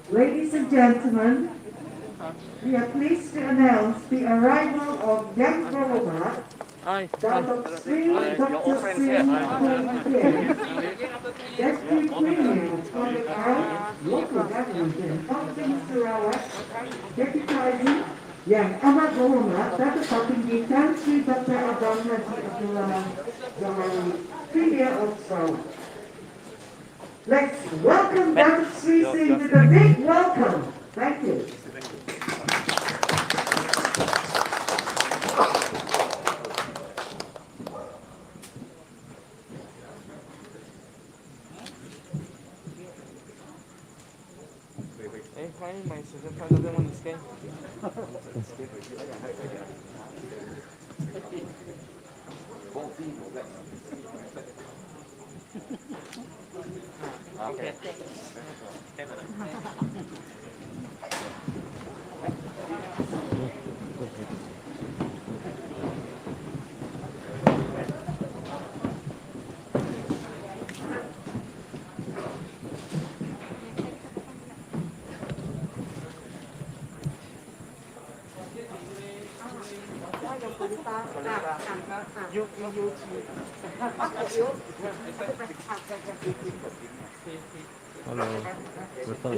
Ladies and gentlemen, we are pleased to announce the arrival of young Boromat, Dr. Sri Dr. Sri Kun Tien, Deputy Premier of Public Health, Local Government and Housing Sarawak, deputizing Yang Amat Boromat, Dr. Patinggi Tan Sri Dr. Abang Haji Abdullah Zahari, Premier of Sarawak. Let's welcome Dr. Sri Singh with a big welcome. Thank you. Okay. Hello, betul.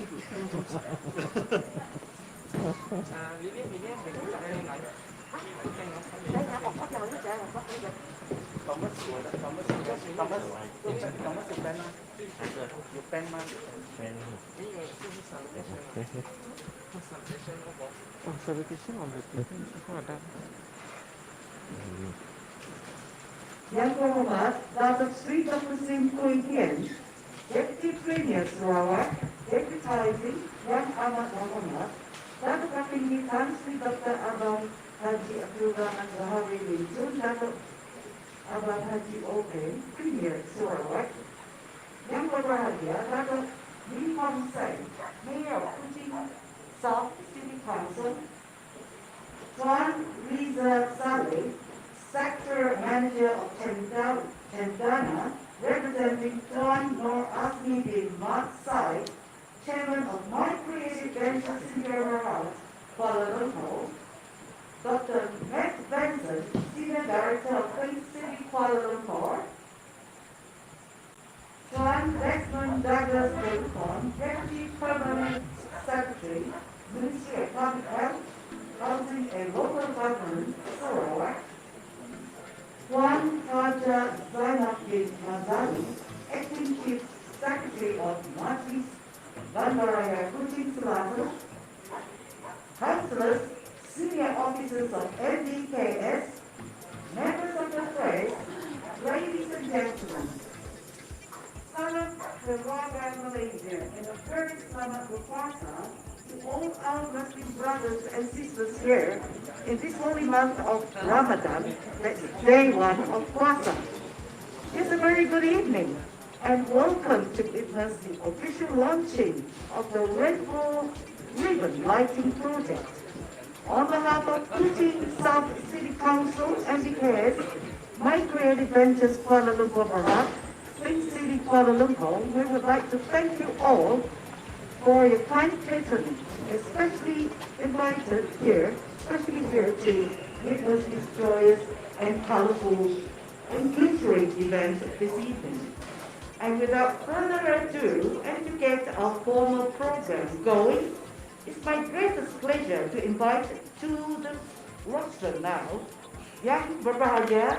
Yang Terhormat Dr. Sri Dr. Sri Kun Tien, Deputy Premier Sarawak, deputizing Yang Amat Terhormat, Dr. Patinggi Tan Sri Dr. Abang Haji Abdullah Zahari bin Tun, Dr. Abang Haji Oben, Premier Sarawak, Yang Berbahagia Dr. Lee Hong Sai, Mayor of Kuching South City Council, Tuan Riza Saleh, Sector Manager of Cendana, representing Tuan Nur Azmi bin Mat Sai, Chairman of My Creative Ventures Sierra House, Kuala Lumpur, Dr. Matt Benson, Senior Director of Queen City, Kuala Lumpur, Tuan Desmond Douglas Wilcon, Deputy Permanent Secretary, Ministry of Public Health, Housing and Local Government, Sarawak, Tuan Raja Zainab bin Mazali, Acting Chief Secretary of Majlis Bandaraya Kuching Selatan, councillors, senior officers of NDKS, members of the press, ladies and gentlemen, Salam Keluarga Malaysia and a very selamat berpuasa to all our Muslim brothers and sisters here in this holy month of Ramadan, that's day one of Puasa. It's a very good evening and welcome to witness the official launching of the Rainbow Ribbon Lighting Project. On behalf of Kuching South City Council and because My Creative Ventures Kuala Lumpur Barat, Queen City Kuala Lumpur, we would like to thank you all for your kind patronage, especially here to witness this joyous and colorful and glittering event this evening. And without further ado, and to get our formal program going, it's my greatest pleasure to invite to the roster now, Yang Berbahagia,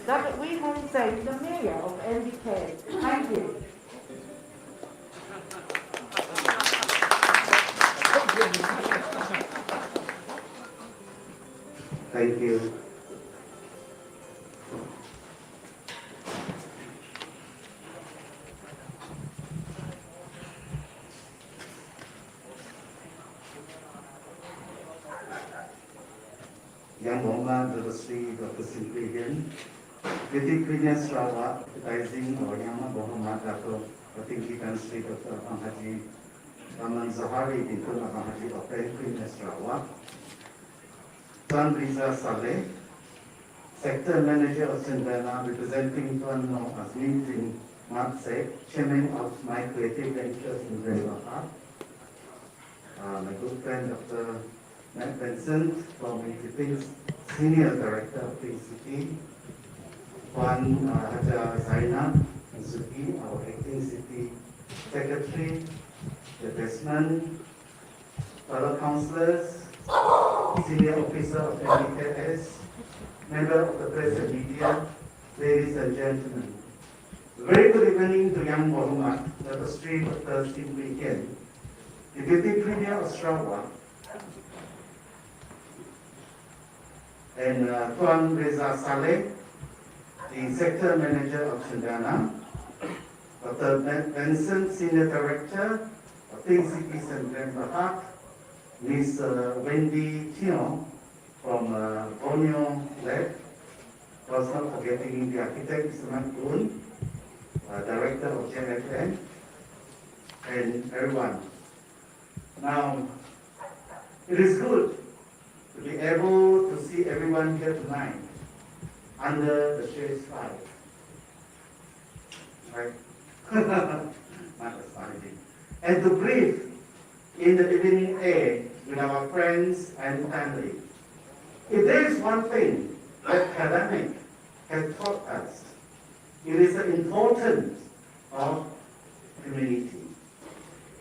Dr. Wee Hong Seng, the Mayor of NDK. Thank you. Thank you. Yang Muhammad Dr. Sri Dr. Simplihan, Deputy Premier Sarawak, advertising or Yang Muhammad Dr. Patinggi Tan Sri Dr. Abang Haji Rahman Zahari bin Tun Abang Haji Open Premier Sarawak, Tuan Riza Saleh, Sector Manager of Sindana, representing Tuan Noh Azmin Bin Mat Sek, Chairman of My Creative Ventures in Denmark. My good friend Dr. Matt Benson, from Philippines, Senior Director of PCT. Tuan Haja Zainab Suki, our Acting City Secretary, the Desmond, fellow councillors, Senior Officer of NDKS, member of the press and media, ladies and gentlemen. Very good evening to Young Mohammed, the street of Thursday weekend. The Deputy Premier of Sarawak and Tuan Reza Saleh, the Sector Manager of Sindana, Dr. Benson, Senior Director of Think Cities and Grand Bahag, Ms. Wendy Tino from Borneo Lab, was not forgetting the architect, Mr. Makun, Director of JFN, and everyone. Now, it is good to be able to see everyone here tonight under the shade sky. Right? Not astounding. And to breathe in the evening air with our friends and family. If there is one thing that pandemic has taught us, it is the importance of community.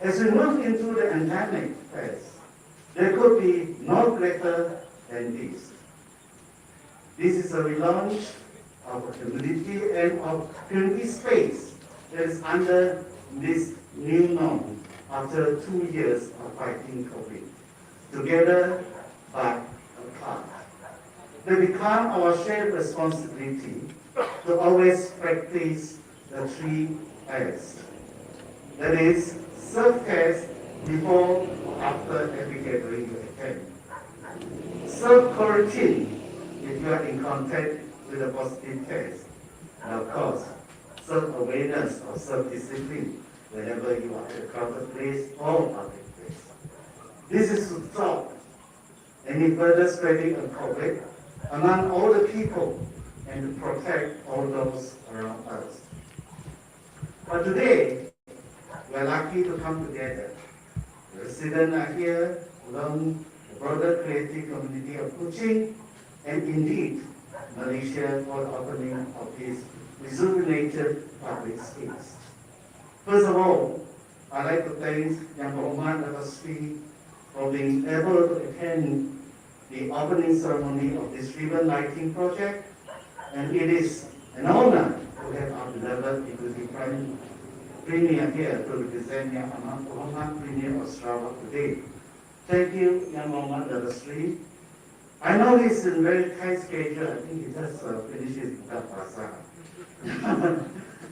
As we move into the endemic phase, there could be no greater than this. This is a relaunch of a community and of community space that is under this new norm after 2 years of fighting COVID. Together but apart. They become our shared responsibility to always practice the 3 S's. That is, self-test before, after every gathering you attend. Self-quarantine if you are in contact with a positive test. And of course, self-awareness or self-discipline whenever you are at a crowded place or public place. This is to stop any further spreading of COVID among all the people and to protect all those around us. But today, we are lucky to come together. The residents are here, along the broader creative community of Kuching, and indeed, Malaysia for the opening of this rejuvenated public space. First of all, I'd like to thank Yang Muhammad Al-Asfi for being able to attend the opening ceremony of this ribbon lighting project, and it is an honor to have our beloved Deputy Prime Premier here to represent Yang Muhammad Premier of Sarawak today. Thank you, Yang Muhammad Al-Asfi. I know he's in very tight schedule. I think he just finished his Buka.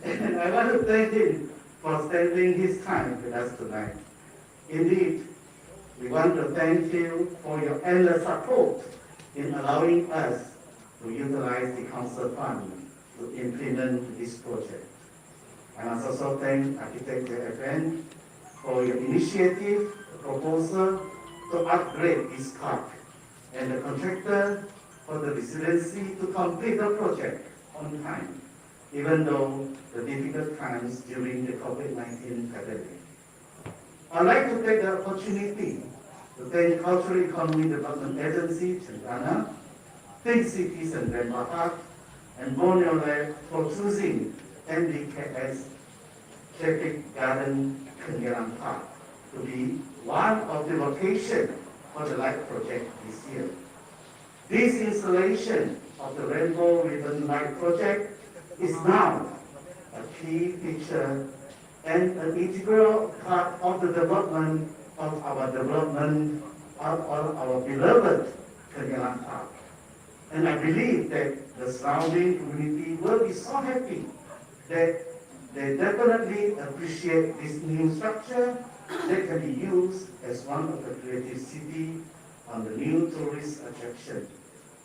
And I want to thank him for spending his time with us tonight. Indeed, we want to thank you for your endless support in allowing us to utilize the council fund to implement this project. I must also thank Architect JFN for your initiative, the proposal to upgrade this park, and the contractor for the resiliency to complete the project on time, even though the difficult times during the COVID-19 pandemic. I'd like to take the opportunity to thank Cultural Economy Development Agency, Cendana, Think Cities and Grand Bahag, and Borneo Lab for choosing NDKS Traffic Garden, Kenyalang Park to be one of the locations for the light project this year. This installation of the Rainbow Ribbon Light project is now a key feature and an integral part of the development of our beloved Kenyalang Park. And I believe that the surrounding community will be so happy that they definitely appreciate this new structure that can be used as one of the creative city on the new tourist attraction.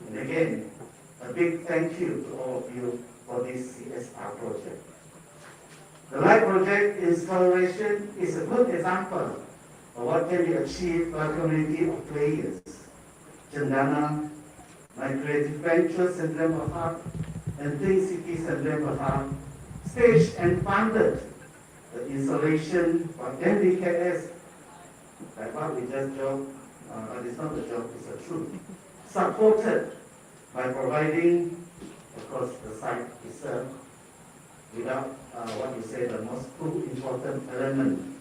And again, a big thank you to all of you for this CSR project. The light project installation is a good example of what can be achieved by a community of players. Cendana, My creative venture, Central Park, and Think City Central Park, staged and funded the installation of MBKS, like what we just joked, but it's not a joke, it's a truth, supported by providing, of course, the site itself, without what you say, the most two important element,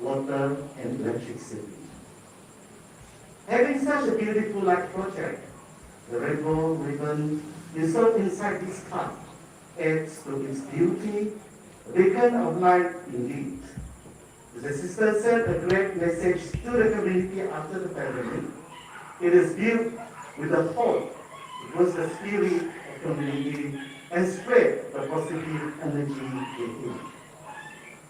water and electricity. Having such a beautiful light project, the rainbow ribbon inserted inside this park adds to its beauty, a beacon of light indeed. The sister sent a great message to the community after the pandemic. It is built with the hope to boost the spirit of community and spread the positive energy within.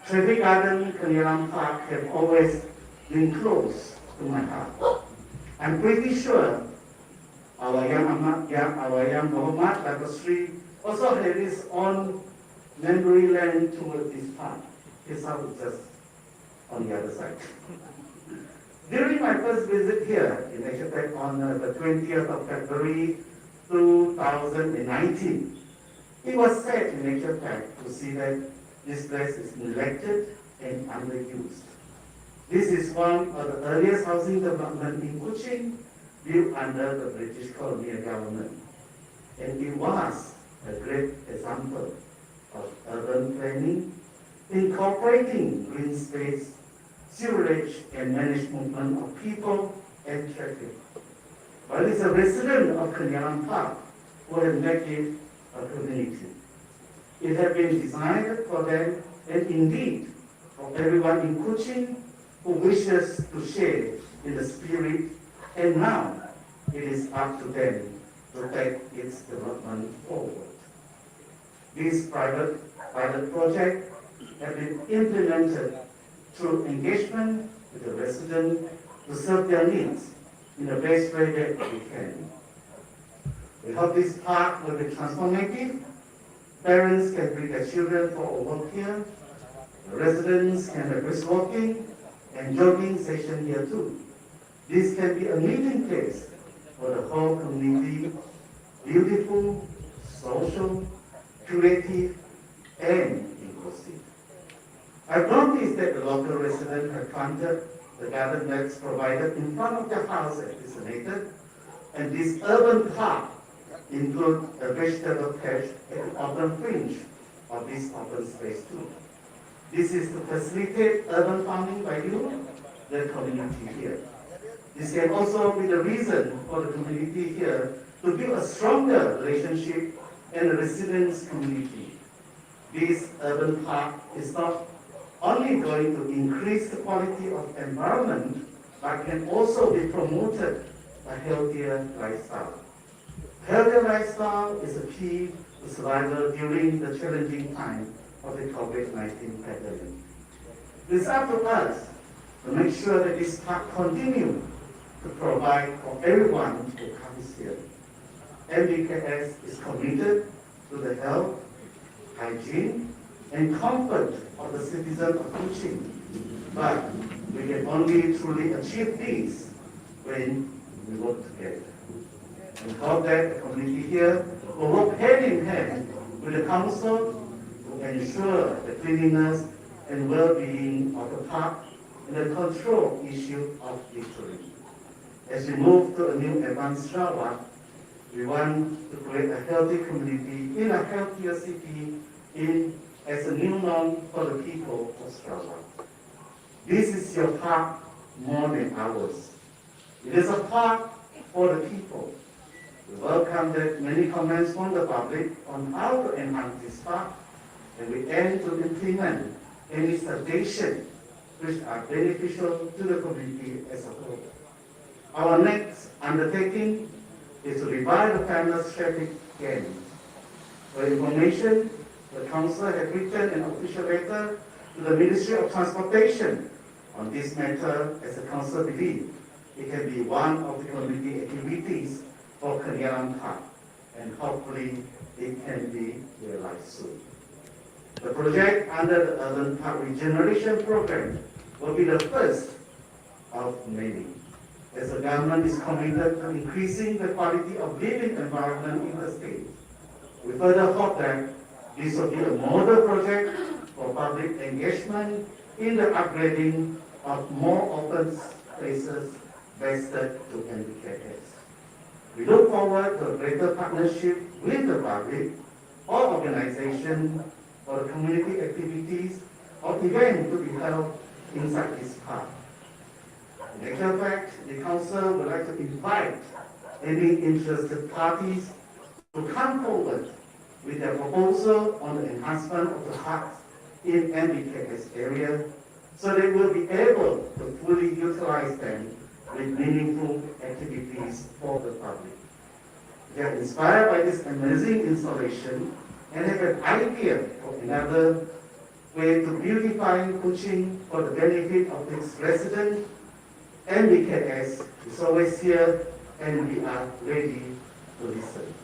Traffic Garden, Kenyalang Park have always been close to my heart. I'm pretty sure our young Muhammad Tapestry also had his own memory lane toward this park. His house is just on the other side. During my first visit here in Asia on the 20th of February 2019, it was sad in Asia to see that this place is neglected and underused. This is one of the earliest housing development in Kuching built under the British colonial government. And it was a great example of urban planning, incorporating green space, sewerage, and managed movement of people and traffic. But it's a resident of Kenyalang Park who has made it a community. It has been designed for them and indeed for everyone in Kuching who wishes to share in the spirit, and now it is up to them to take its development forward. This pilot project has been implemented through engagement with the residents to serve their needs in the best way that we can. We hope this park will be transformative. Parents can bring their children for a walk here. The residents can have brisk walking and jogging session here too. This can be a meeting place for the whole community, beautiful, social, creative, and inclusive. I've noticed that the local residents have planted the garden beds provided in front of their house as designated, and this urban park includes a vegetable patch at the open fringe of this open space too. This is to facilitate urban farming by you, the community here. This can also be the reason for the community here to build a stronger relationship and a residence community. This urban park is not only going to increase the quality of environment, but can also be promoted a healthier lifestyle. Healthier lifestyle is a key to survival during the challenging time of the COVID-19 pandemic. It's up to us to make sure that this park continues to provide for everyone who comes here. MBKS is committed to the health, hygiene, and comfort of the citizens of Kuching. But we can only truly achieve this when we work together. We hope that the community here will work hand in hand with the council to ensure the cleanliness and well-being of the park and the control issue of littering. As we move to a new advanced Sarawak, we want to create a healthy community in a healthier city as a new norm for the people of Sarawak. This is your park more than ours. It is a park for the people. We welcome that many comments from the public on how to enhance this park, and we aim to implement any suggestions which are beneficial to the community as a whole. Our next undertaking is to revive the famous traffic garden. For information, the Council has written an official letter to the Ministry of Transportation on this matter, as the Council believes it can be one of the community activities for Kenyalang Park, and hopefully it can be realized soon. The project under the Urban Park Regeneration Program will be the first of many. as the government is committed to increasing the quality of living environment in the state. We further hope that this will be a model project for public engagement in the upgrading of more open spaces vested to NBKS. We look forward to a greater partnership with the public or organization for the community activities or events to be held inside this park. In actual fact, the council would like to invite any interested parties to come forward with their proposal on the enhancement of the parks in NBKS area so they will be able to fully utilize them with meaningful activities for the public. They are inspired by this amazing installation and have an idea for another way to beautify Kuching for the benefit of its residents. NBKS is always here and we are ready to listen.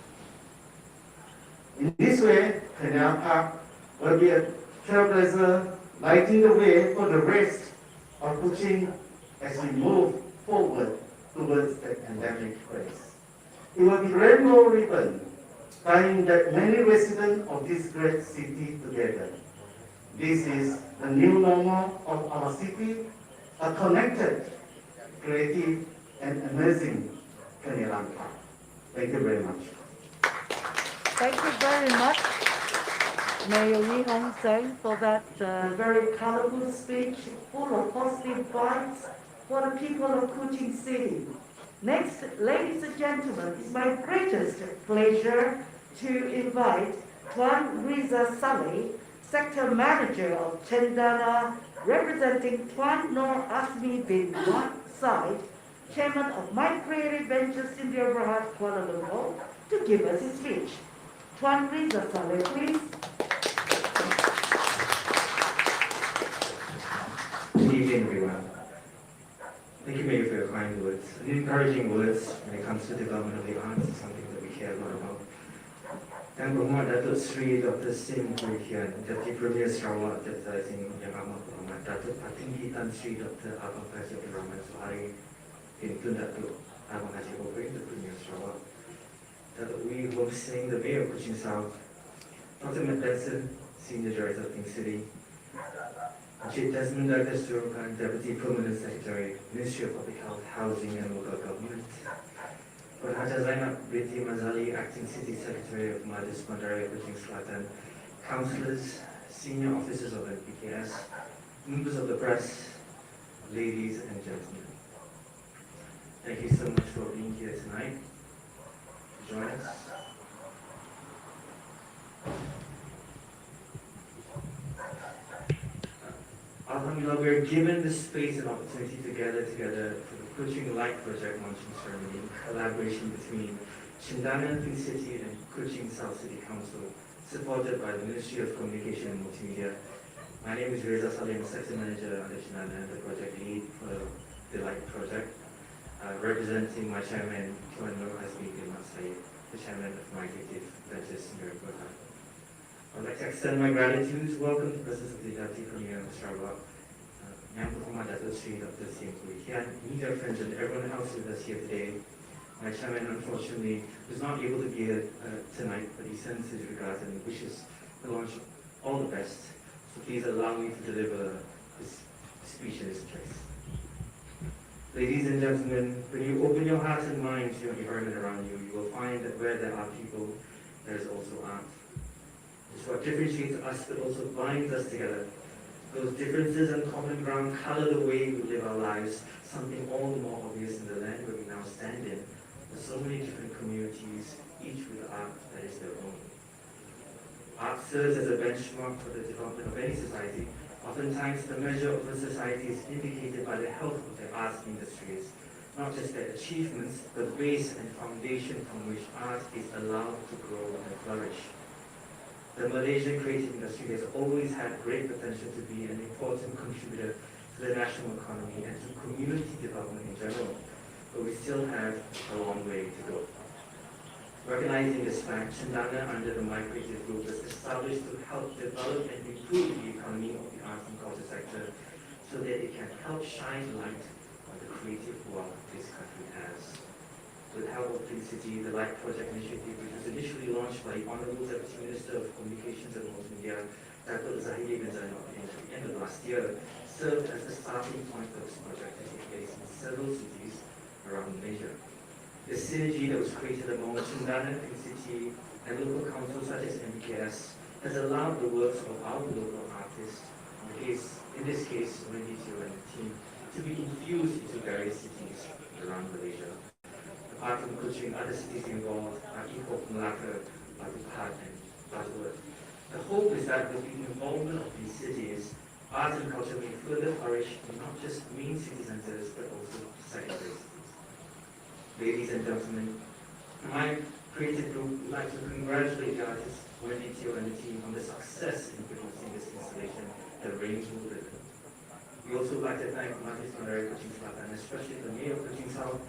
In this way, Kenyalang Park will be a trailblazer lighting the way for the rest of Kuching as we move forward towards the endemic place. It will be rainbow ribbon tying that many residents of this great city together. This is the new normal of our city, a connected, creative, and amazing Kenyalang Park. Thank you very much. Thank you very much, Mayor Yi Hong Seng, for that very colorful speech, full of positive vibes for the people of Kuching City. Next, ladies and gentlemen, it's my greatest pleasure to invite Tuan Riza Saleh, Sector Manager of Cendana, representing Tuan Nur Asmi bin Said, Chairman of My Creative Ventures India Berhad Kuala Lumpur, to give us his speech. Tuan Riza Saleh, please. Good evening, everyone. Thank you, Mayor, for your kind words. And encouraging words when it comes to development of the arts is something that we care a lot about. Dan Berhormat Datuk Sri Dr. Sim Hui Kian, Deputy Premier Sarawak, Advertising Yang Amat Berhormat Datuk Patinggi Tan Sri Dr. Abang Haji Abdul Rahman Suhari, bin Tun Datuk Abang Haji Bopeng, the Premier Sarawak, Datuk Wee Hong Seng, the Mayor of Kuching South, Dr. Matt Benson, Senior Director of Pink City, Encik Desmond Douglas Surukan, Deputy Permanent Secretary, Ministry of Public Health, Housing and Local Government, Haja Zainab binti Mazali, Acting City Secretary of Majlis Bandaraya Kuching Selatan, councillors, senior officers of NPKS, members of the press, ladies and gentlemen. Thank you so much for being here tonight to join us. Alhamdulillah, we are given the space and opportunity to gather together for the Kuching Light Project launching ceremony in collaboration between Cendana Pink City and Kuching South City Council, supported by the Ministry of Communication and Multimedia. My name is Reza Salim, Sector Manager under Cendana, the project lead for the Light Project, representing my chairman, Tuan Nur Asmi bin Said, the chairman of my Creative Ventures here in Berhad. I'd like to extend my gratitude, welcome to the presence of the Deputy Premier of Sarawak, Yang Berhormat Datuk Sri Dr. Sim Hui Kian, media friends and everyone else with us here today. My chairman, unfortunately, was not able to be here tonight, but he sends his regards and wishes the launch all the best. So please allow me to deliver this speech in this place. Ladies and gentlemen, when you open your hearts and minds to your environment around you, you will find that where there are people, there is also art. It's what differentiates us but also binds us together. Those differences and common ground color the way we live our lives, something all the more obvious in the land where we now stand in, with so many different communities, each with art that is their own. Art serves as a benchmark for the development of any society. Oftentimes, the measure of a society is indicated by the health of their arts industries, not just their achievements, but the base and foundation from which art is allowed to grow and flourish. The Malaysian creative industry has always had great potential to be an important contributor to the national economy and to community development in general, but we still have a long way to go. Recognizing this fact, Cendana under the My Creative Group was established to help develop and improve the economy of the arts and culture sector so that it can help shine light on the creative wealth this country has. With the help of Clean City, the Light Project initiative, which was initially launched by Honorable Deputy Minister of Communications and Multimedia, Dr. Zahidi bin Zainal at the end of last year, served as the starting point for this project to take place in several cities around Malaysia. The synergy that was created among Cendana, Clean City, and local councils such as MKS has allowed the works of our local artists, in this case, Wendy Teo and the team, to be infused into various cities around Malaysia. Apart from Kuching, other cities involved are Ipoh, Melaka, Batu Pahat, and Batu. The hope is that with the involvement of these cities, art and culture may further flourish in not just main city centers, but also secondary cities. Ladies and gentlemen, my creative group would like to congratulate the artists, Wendy Teo and the team, on the success in producing this installation, The Rainbow Ribbon. We also would like to thank Majlis Bandar Kuching Selatan, especially the Mayor of Kuching South,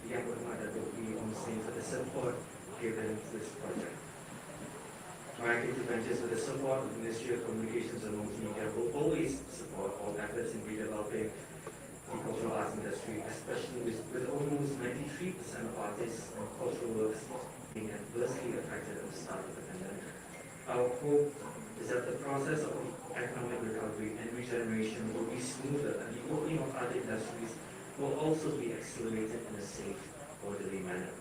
Yang Berhormat Datuk Lee Ong Sing, for the support given to this project. My creative ventures with the support of the Ministry of Communications and Multimedia will always support all efforts in redeveloping the cultural arts industry, especially with almost 93% of artists and cultural works being adversely affected at the start of the pandemic. Our hope is that the process of economic recovery and regeneration will be smoother, and the opening of other industries will also be accelerated in a safe, orderly manner.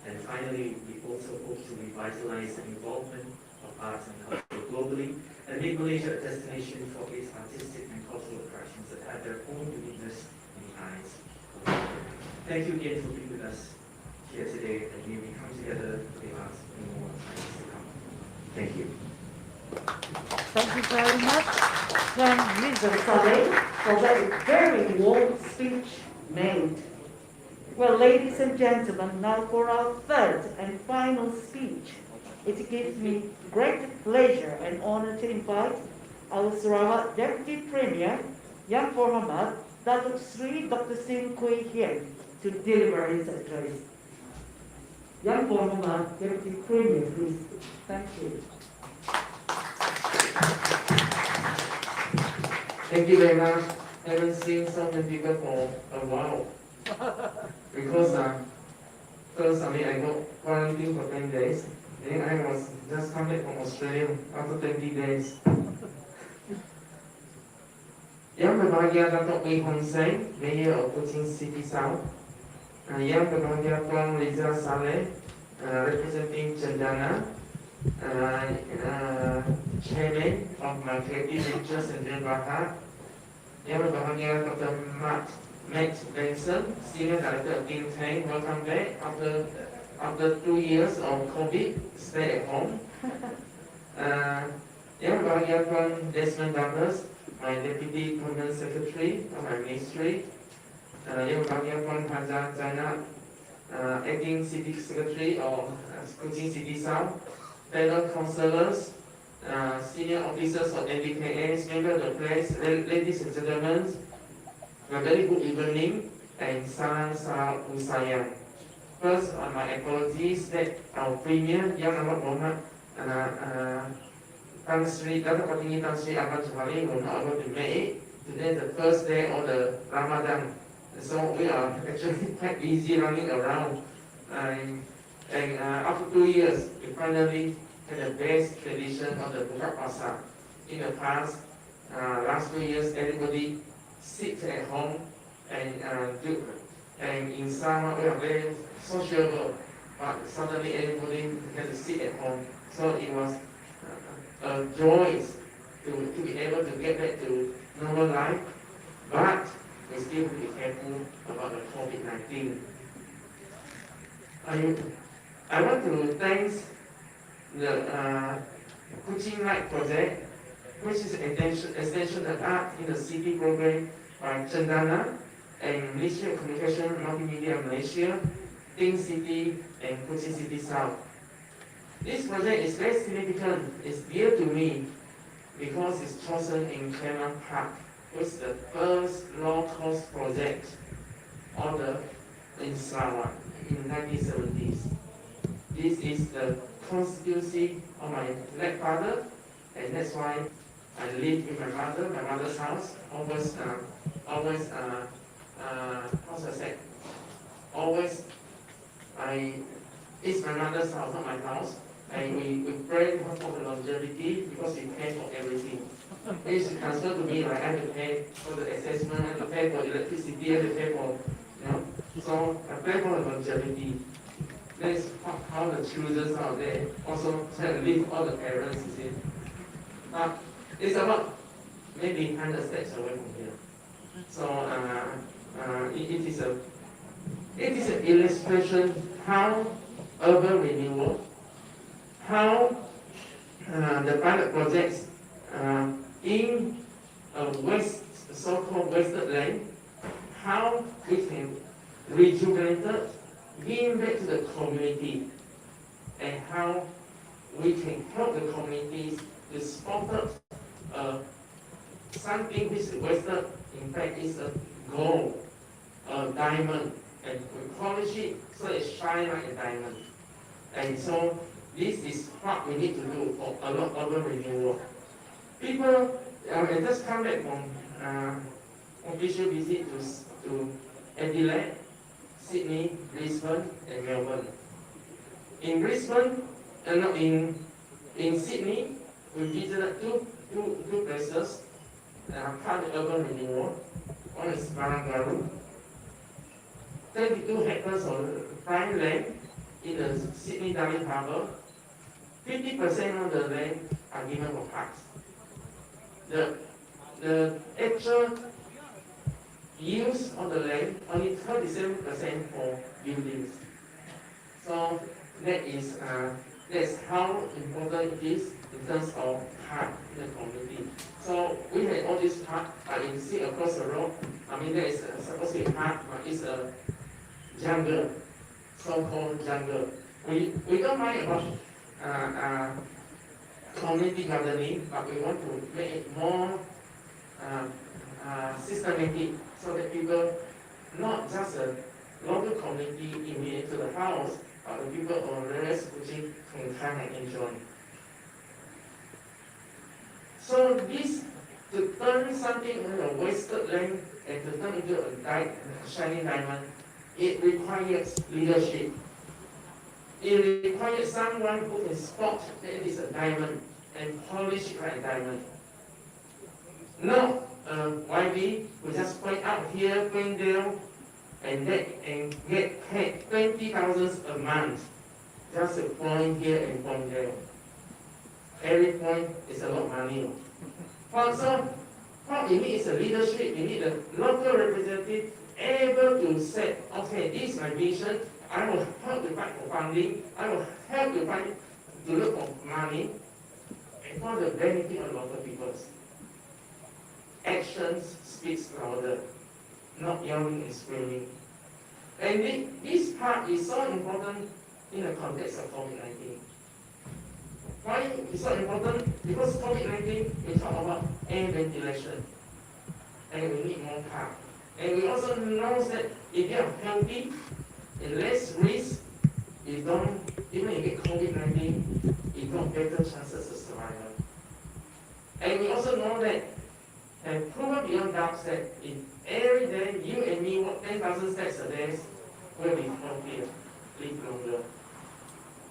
And finally, we also hope to revitalize the involvement of arts and culture globally and make Malaysia a destination for its artistic and cultural attractions that have their own uniqueness in the eyes of the world. Thank you again for being with us here today, and may we come together for the arts in more times to come. Thank you. Thank you very much, Mr. Saleh, for that very warm speech made. Well, ladies and gentlemen, now for our third and final speech. It gives me great pleasure and honor to invite our Sarawak Deputy Premier, Yang Berhormat Datuk Sri Dr. Sim Kui Hien, to deliver his address. Yang Berhormat Deputy Premier, please. Thank you. Thank you very much. I haven't seen so many people for a while. Because first, I got quarantined for 10 days. Then I was just come back from Australia after 20 days. Yang berbahagia Datuk Lee Hong Seng, Mayor of Kuching City South. Yang berbahagia Tuan Rizal Saleh, representing Cendana. Chairman of my Creative Ventures and Baha. Yang berbahagia Dr. Matt Benson, Senior Director of think tank. Welcome back after 2 years of COVID, stay at home. Yang berbahagia Tuan Desmond Douglas, my Deputy Permanent Secretary of my ministry. Yang berbahagia Tuan Hajar Zainab, Acting City Secretary of Kuching City South. Fellow councillors, senior officers of NDKS, members of the press, ladies and gentlemen, a very good evening and salam usayang. First, my apologies that our Premier Yang Amat Berhormat Tan Sri Datuk Patinggi Tan Sri Ahmad Johari will not able to make it. Today is the first day of the Ramadan, so we are actually quite busy running around. And after 2 years, we finally had the best tradition of the Buka Pasar. In the past, last 2 years, everybody sits at home and in summer we are very sociable, but suddenly everybody had to sit at home. So it was a joy to be able to get back to normal life, but we still have to be careful about the COVID-19. I want to thank the Kuching Light Project, which is an extension of art in the city program by Cendana and Ministry of Communication and Multimedia Malaysia, Think City and Kuching City South. This project is very significant. It's dear to me because it's chosen in Kenyalang Park, which is the first low-cost project in Sarawak in the 1970s. This is the constituency of my late father, and that's why I live in my mother's house, always how should I say, always, it's my mother's house, not my house, and we pray for the longevity because we pay for everything. It's transferred to me, like I have to pay for the assessment, I have to pay for electricity, I have to pay for, so I pray for the longevity. That's how the children out there also try to live all the parents, you see. It's about maybe 100 steps away from here. So it is an illustration how urban renewal, how the pilot projects in a so-called wasted land, how we can rejuvenate it, give back to the community, and how we can help the communities to spot something which is wasted. In fact, is a gold, a diamond, and we polish it so it shines like a diamond. And so this is what we need to do for urban renewal. People, I just come back from official visit to Adelaide, Sydney, Brisbane, and Melbourne. In Brisbane, in Sydney, we visited two places part of urban renewal. One is Barangaroo, 32 hectares of prime land in the Sydney Darling Harbour. 50% of the land are given for parks. The actual use of the land, only 37% for buildings. So that's how important it is in terms of park in the community. So we had all these parks, but you see across the road, there is supposed to be a park, but it's a jungle, so-called jungle. We don't mind about community gardening, but we want to make it more systematic so that people, not just a local community immediate to the house, but the people on various kuching can come and enjoy. So this, to turn something into a wasted land and to turn into a shining diamond, it requires leadership. It requires someone who can spot that it is a diamond and polish it like a diamond. Not YB who just point out here, point there, and get paid 20,000 a month just to point here and point there. Every point is a lot of money. So what we need is a leadership. We need a local representative able to say, okay, this is my vision. I will help to fight for funding. I will help to look for money and for the benefit of local people. Actions speaks louder, not yelling and screaming. And this part is so important in the context of COVID-19. Why is so important? Because COVID-19, we talk about air ventilation, and we need more car. And we also know that if you are healthy, and less risk, even if you get COVID-19, you got better chances of survival. And we also know that, and proven beyond doubt, that if every day you and me walk 10,000 steps a day, we'll be healthier, live longer.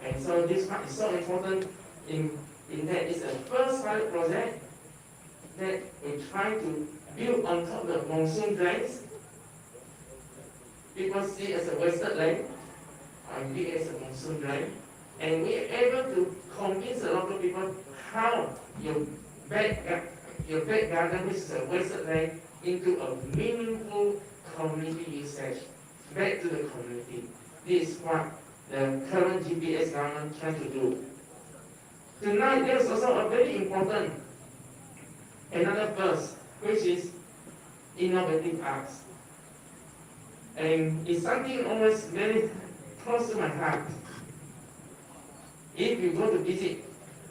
And so this part is so important in that it's a first pilot project that we try to build on top of the monsoon drains. People see it as a wasted land, and we as a monsoon drain, and we are able to convince the local people how your back garden, which is a wasted land, into a meaningful community usage back to the community. This is what the current GPS government trying to do. Tonight, there's also a very important another verse, which is innovative arts. And it's something always very close to my heart. If you go to visit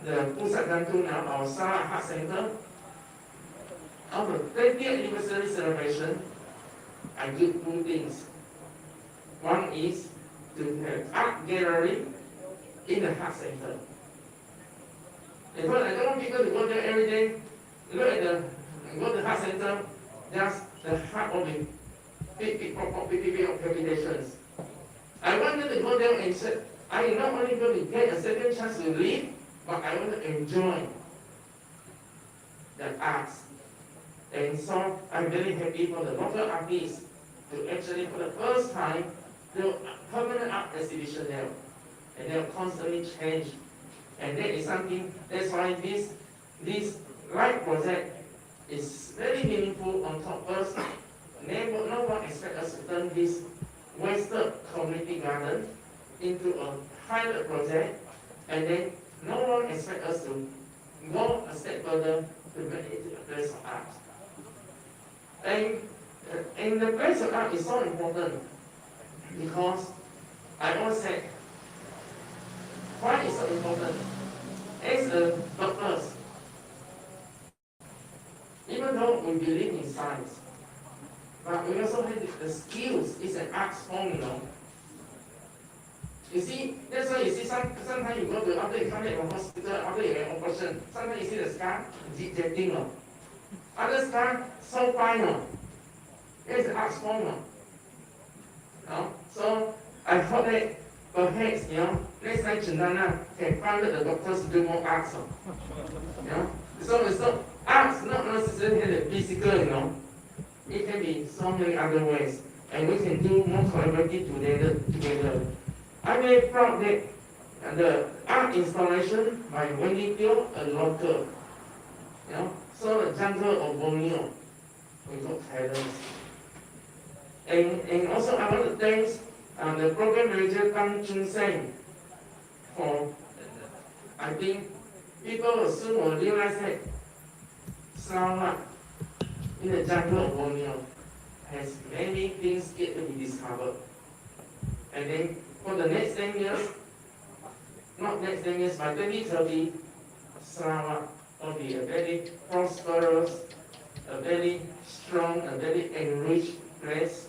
the Pusat Gantung now, our Salah Art Center, on the 30th anniversary celebration, I do two things. One is to have art gallery in the art center. Because I don't want people to go there every day, go to the art center, just the art of it big palpitations. I wanted to go there and said, I am not only going to get a second chance to live, but I want to enjoy the arts. And so I'm very happy for the local artists to actually, for the first time, do a permanent art exhibition there. And they'll constantly change. And that is something, that's why this light project is very meaningful on top first. No one expects us to turn this wasted community garden into a pilot project, and then no one expects us to go a step further to make it a place of art. And the place of art is so important because I always said, why is so important? As a doctors, even though we believe in science, but we also have the skills. It's an art form, you know. You see, that's why you see sometimes you go to, after you come back from hospital, after you have an operation, sometimes you see the scar jetting, no. Other scar so fine, no. It's an art form, no. No? So I thought that perhaps, you know, next time Cendana can find the doctors to do more arts, no. You know? So it's not arts, not necessarily the physical, you know. It can be so many other ways, and we can do more collaborative together. I'm very proud that the art installation by Wendy Teo, a local, you know, so the jungle of Borneo, we got talents. And also I want to thank the program manager Tang Chun Seng for, I think people soon will realize that Sarawak in the jungle of Borneo has many things yet to be discovered. And then for the next 10 years, not next 10 years, by 2030, Sarawak will be a very prosperous, a very strong, a very enriched place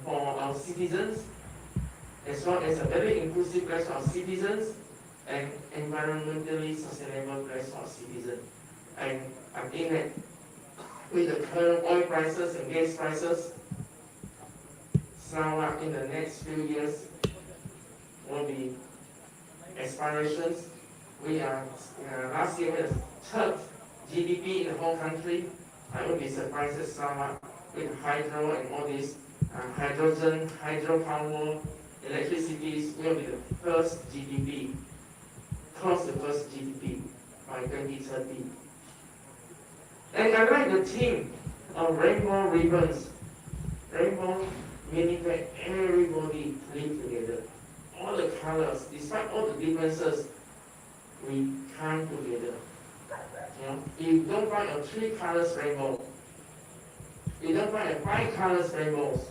for our citizens, as well as a very inclusive place for our citizens, and environmentally sustainable place for our citizens. And I think that with the current oil prices and gas prices, Sarawak in the next few years will be aspirations. We are, last year we had the third GDP in the whole country. I would be surprised at Sarawak with hydro and all this hydrogen, hydropower, electricity will be the first GDP, close the first GDP by 2030. And I like the theme of rainbow ribbons. Rainbow meaning that everybody live together. All the colors, despite all the differences, we come together. You know, you don't find a 3 colors rainbow. You don't find a 5 colors rainbows.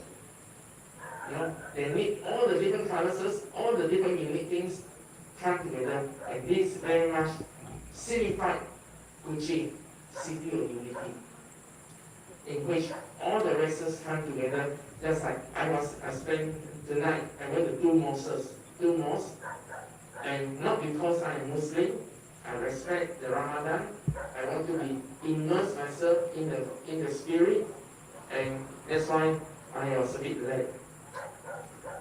You know, they need all the different colors, all the different unique things come together, and this very much signified Kuching, city of unity, in which all the races come together. Just like I spent tonight, I went to two mosques, and not because I am Muslim, I respect the Ramadan. I want to be immerse myself in the spirit, and that's why I was a bit late.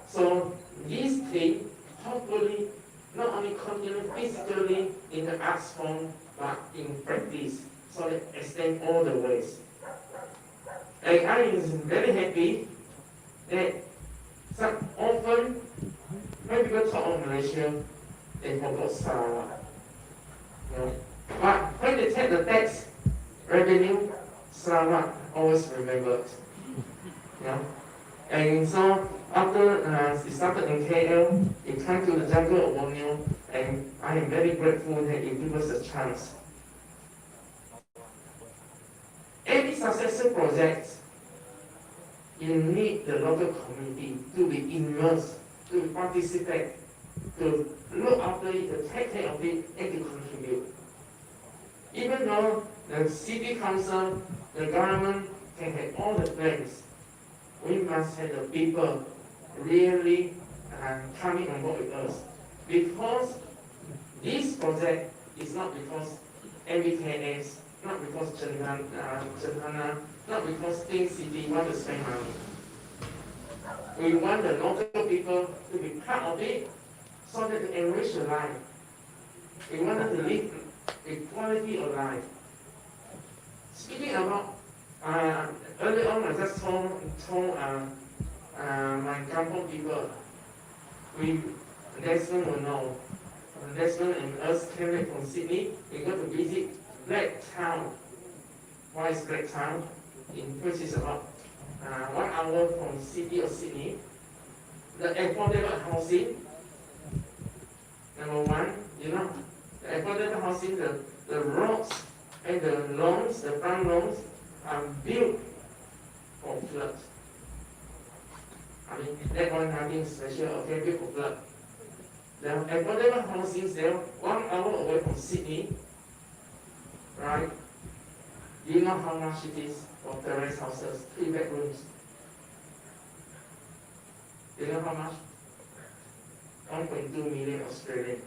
So this thing hopefully not only continue physically in the arts form, but in practice, so that extend all the ways. And I am very happy that often when people talk of Malaysia, they forgot Sarawak. You know? But when they take the tax revenue, Sarawak always remembered. You know? And so after it started in KL, it came to the jungle of Borneo, and I am very grateful that it gave us a chance. Any successful project, you need the local community to be immersed, to participate, to look after it, to take care of it, and to contribute. Even though the city council, the government can have all the plans, we must have the people really coming on board with us. Because this project is not because MBKS not because Chendana, not because Think City want to spend money. We want the local people to be part of it so that they enrich their life. We want them to live a quality of life. Speaking about, earlier on I just told my kampong people, Desmond will know. Desmond and us came back from Sydney. We go to visit Black Town. Why is Black Town? Which is about 1 hour from city of Sydney. The affordable housing, number one, the affordable housing, the roads and the lawns, the front lawns are built for flood. I mean, that one nothing special, okay, built for flood. The affordable housing there, 1 hour away from Sydney, right? Do you know how much it is for terrace houses, 3 bedrooms? Do you know how much? 1.2 million Australian.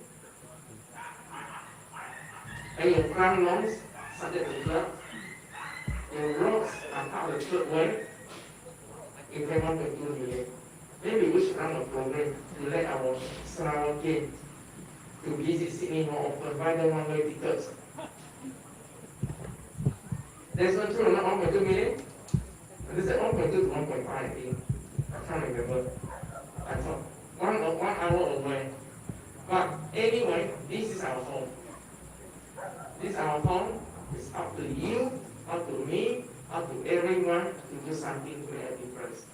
And your front lawns, subject to flood, your roads are part of the floodway, you pay 1.2 million. Maybe we should run a program to let our Sarawak kids to visit Sydney more often, buy them one-way tickets. There's one true, not 1.2 million? This is 1.2 to 1.5, I think. I can't remember. I thought 1 hour away. But anyway, this is our home. This is our home. It's up to you, up to me, up to everyone to do something to make a difference.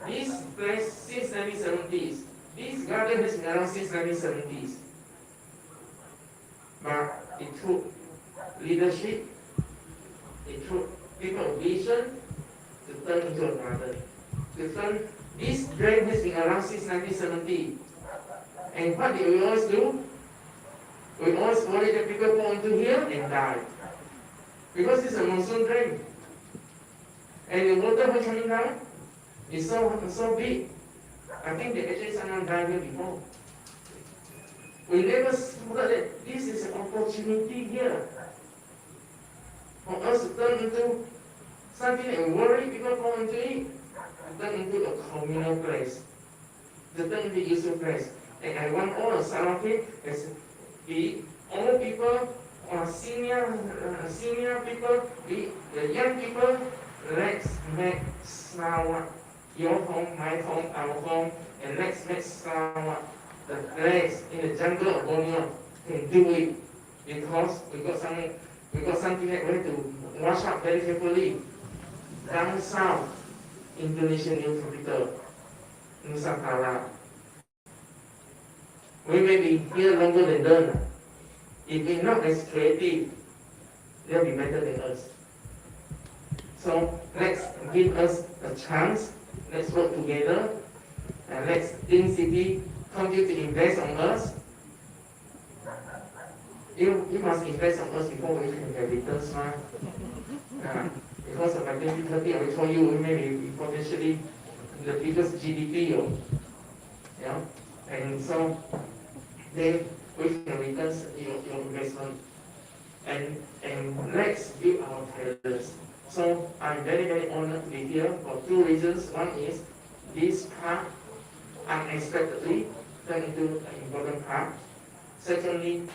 This place since 1970s. This garden has been around since 1970s. But it took leadership, it took people of vision to turn into a garden. This drain has been around since 1970. And what did we always do? We always worry that people fall into here and die. Because it's a monsoon drain. And the water was coming down. It's so big. I think that actually someone died here before. We never thought that this is an opportunity here for us to turn into something that we worry people fall into it, to turn into a communal place, to turn into a useful place. And I want all of Sarawaki, be old people or senior people, be the young people, let's make Sarawak your home, my home, our home, and let's make Sarawak the place in the jungle of Borneo can do it because we got something that we have to watch out very carefully. Down south, Indonesian new capital, Nusantara. We may be here longer than them. If we're not as creative, they'll be better than us. So let's give us a chance. Let's work together, and let's Think City continue to invest on us. You must invest on us before we can get returns, because of by 2030, I will tell you we may be potentially the biggest GDP, and so then we can return your investment, and let's build our talents. So I'm very, very honored to be here for 2 reasons. One is this park unexpectedly turned into an important park. Secondly,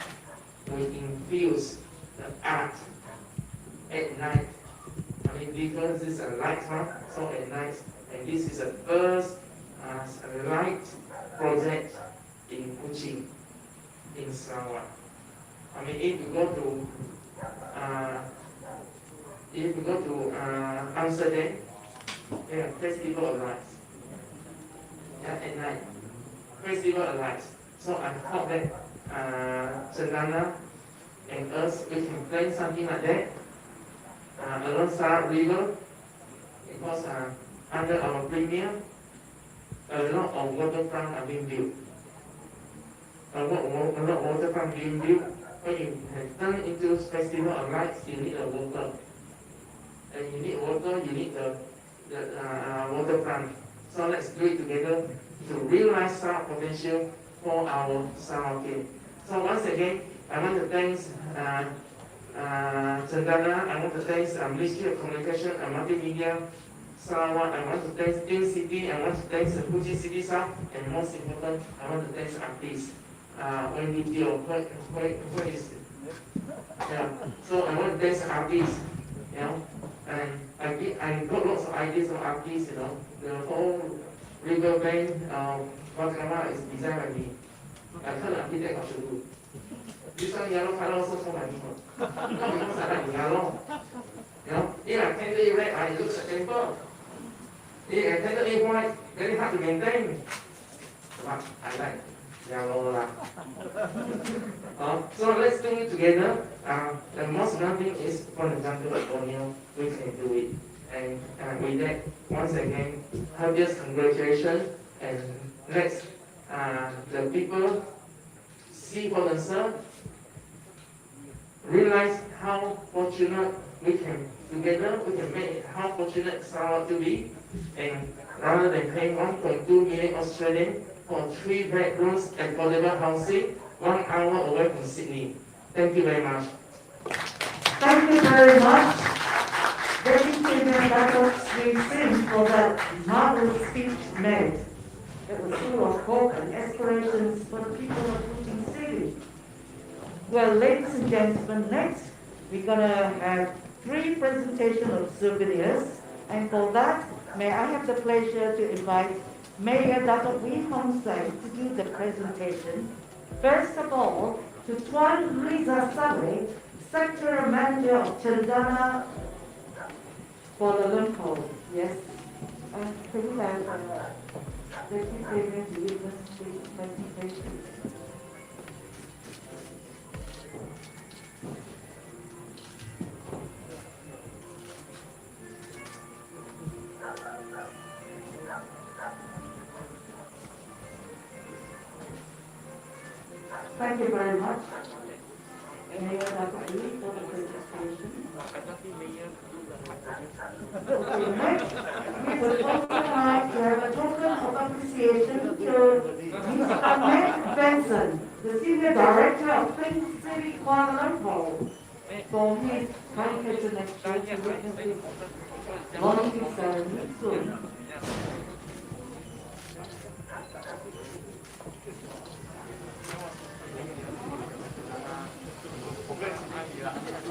we infuse the art at night. I mean, because this is a light park, so at night, and this is the first light project in Kuching, in Sarawak. I mean, if you go to Amsterdam, Festival of Lights. At night, Festival of Lights. So I hope that Cendana and us, we can plan something like that along Sarawak River, because under our premier, a lot of waterfront are being built. A lot of waterfront being built. When you have turned into Festival of Lights, you need a water. And you need water, you need the waterfront. So let's do it together to realize our potential for our Sarawak. So once again, I want to thank Cendana. I want to thank Ministry of Communication and Multimedia, Sarawak. I want to thank Tin City. I want to thank the Fuji City South. And most important, I want to thank artists. When video, what is it? Yeah. So I want to thank artists, you know, and I got lots of ideas from artists, you know. The whole river bank, Wakama is designed by me. I can't architect what to do. This one yellow color also for my people. Because I like yellow. You know, if I paint it red, it looks like temple. If I paint it white, very hard to maintain. But I like yellow lah. So let's do it together. The most important thing is, for example, Borneo, we can do it. And with that, once again, happiest congratulations, and let's the people see for themselves, realize how fortunate we can together, we can make how fortunate Sarawak to be, and rather than paying 1.2 million Australian for 3 bedrooms and affordable housing 1 hour away from Sydney. Thank you very much. Thank you very much. Deputy Mayor Sri Singh for that marvelous speech made. It was full of hope and aspirations for the people of Kuching City. Well, ladies and gentlemen, next we're going to have 3 presentations of souvenirs, and for that, may I have the pleasure to invite Mayor Dr. Wee Hong Sai to do the presentation. First of all, to Tuan Riza Sabri, Sector Manager of Cendana for the Lumpur. Yes. Can you have the Deputy to witness the presentation? Thank you very much. Mayor Dr. Lee for the presentation. Okay, next, we would also like to have a token of appreciation to Mr. Ahmed Benson, the Senior Director of Pink City Kuala Lumpur, for his kind patronage to witness this launching ceremony soon.